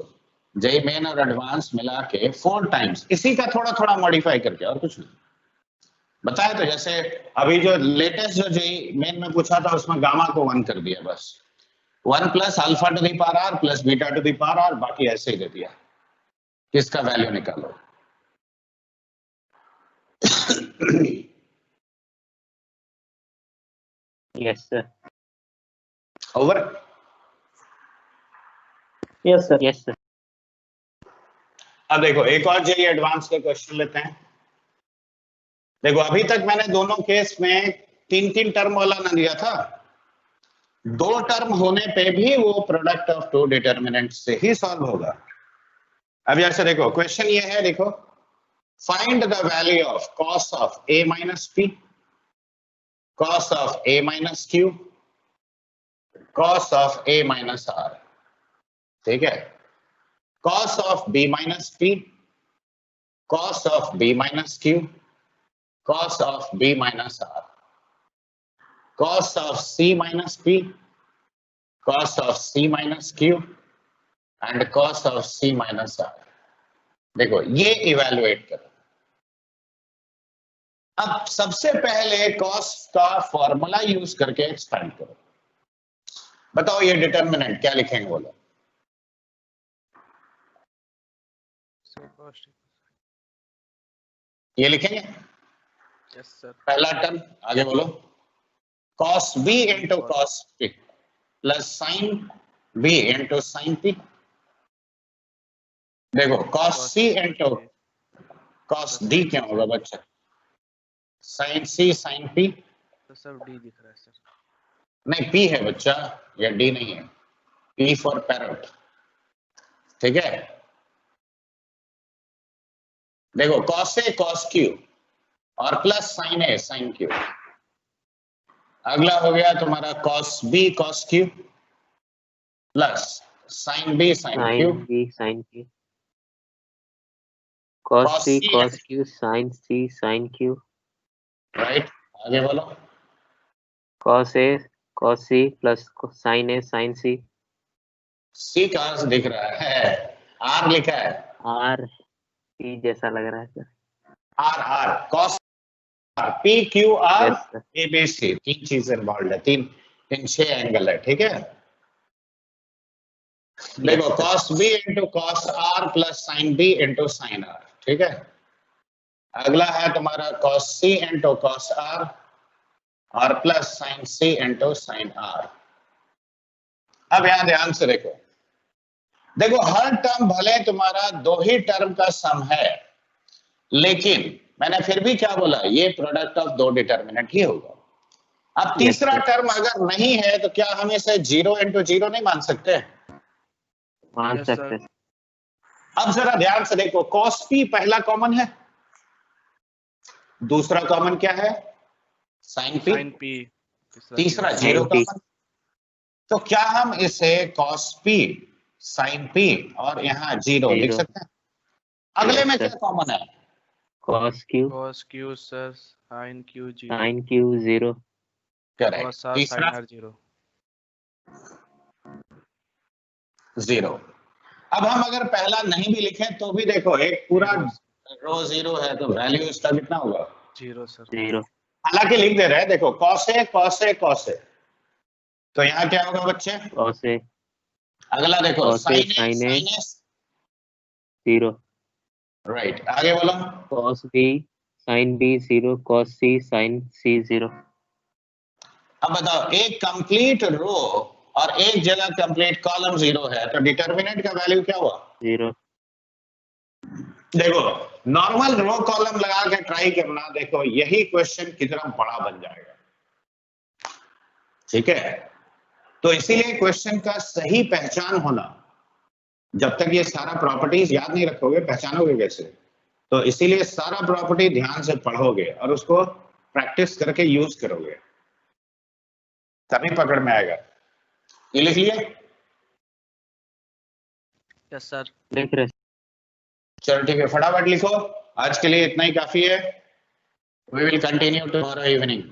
जेई मेन और एडवांस मिला के 4 टाइम्स, इसी का थोड़ा थोड़ा मॉडिफाई करके, और कुछ नहीं बताया। तो जैसे अभी जो लेटेस्ट जो जेई मेन में पूछा था, उसमें गामा को 1 कर दिया, बस 1 plus alpha to the power R plus beta to the power R, बाकी ऐसे ही दे दिया, किसका वैल्यू निकालो। Yes sir. Over. Yes sir. Yes sir. अब देखो एक और जेई एडवांस के क्वेश्चन लेते हैं। देखो अभी तक मैंने दोनों केस में 3-3 टर्म वाला ना दिया था, 2 टर्म होने पे भी वो प्रोडक्ट ऑफ 2 डिटर्मिनेंट से ही सॉल्व होगा। अब जैसे देखो क्वेश्चन ये है, देखो find the value of cos of a minus p, cos of a minus q, cos of a minus r, ठीक है, cos of b minus p, cos of b minus q, cos of b minus r, cos of c minus p, cos of c minus q and cos of c minus r। देखो ये evaluate करो। अब सबसे पहले cos का formula use करके expand करो। बताओ ये डिटर्मिनेंट क्या लिखेंगे, बोलो। ये लिखेंगे यस सर। पहला टर्म, आगे बोलो, cos b into cos p plus sin b into sin p। देखो cos c into cos d क्या होगा बच्चा, sin c sin p। तो सर डी दिख रहा है सर। नहीं p है बच्चा, या d नहीं है, p फॉर पैरट, ठीक है। देखो cos a cos q और plus sin a sin q। अगला हो गया तुम्हारा cos b cos q प्लस sin b sin q, sine B sine Q, cos cos c c cos q sin c sin q, right. आगे बोलो, cos a cos c plus sin a sin c, c कहां से दिख रहा है, r लिखा है, r p जैसा लग रहा है sir. r cos r p q r yes sir. a b c, 3 चीजें इन्वॉल्व है, 3 6 एंगल है, ठीक है। देखो Yes, sir. cos b into cos r plus sin b into sin r, ठीक है। अगला है तुम्हारा cos c into cos r और plus sin c into sin r। अब यहां ध्यान से देखो, देखो हर टर्म भले तुम्हारा 2 ही टर्म का सम है, लेकिन मैंने फिर भी क्या बोला, ये प्रोडक्ट ऑफ 2 डिटर्मिनेंट ही होगा। अब तीसरा Yes, sir. टर्म अगर नहीं है तो क्या हम इसे 0 into 0 नहीं मान सकते? मान Yes, सकते। sir. अब जरा ध्यान से देखो, cos p पहला कॉमन है, दूसरा कॉमन क्या है, sin p, साइन पी। तीसरा Sin जीरो p. कॉमन। तो क्या हम इसे cos p sin p और यहाँ 0 लिख Zero. सकते हैं? अगले Yes, में sir. क्या कॉमन है, cos q cos q sir sin q 0 sin q 0, correct. cos r तीसरा sin r 0। 0। अब हम अगर पहला नहीं भी लिखें तो भी देखो एक पूरा रो 0 है, तो वैल्यू इसका कितना होगा, 0 सर। 0, हालांकि लिख दे रहे हैं, देखो cos a cos a cos a, तो यहाँ क्या होगा बच्चे, cos a अगला देखो cos a sin a sin a sin a, 0, right. आगे बोलो, cos b sin b 0, cos c sin c 0। अब बताओ एक कंप्लीट रो और एक जगह कंप्लीट कॉलम 0 है, तो डिटर्मिनेंट का वैल्यू क्या हुआ, 0। देखो नॉर्मल रो कॉलम लगा के ट्राई करना, देखो यही क्वेश्चन कितना बड़ा बन जाएगा, ठीक है। तो इसीलिए क्वेश्चन का सही पहचान होना जब तक ये सारा प्रॉपर्टीज याद नहीं रखोगे पहचानोगे कैसे? तो इसीलिए सारा प्रॉपर्टी ध्यान से पढ़ोगे और उसको प्रैक्टिस करके यूज करोगे, तभी पकड़ में आएगा। ये लिख लिया? Yes sir. लिख रहे चलो ठीक है, फटाफट लिखो। आज के लिए इतना ही काफी है। We will continue tomorrow evening.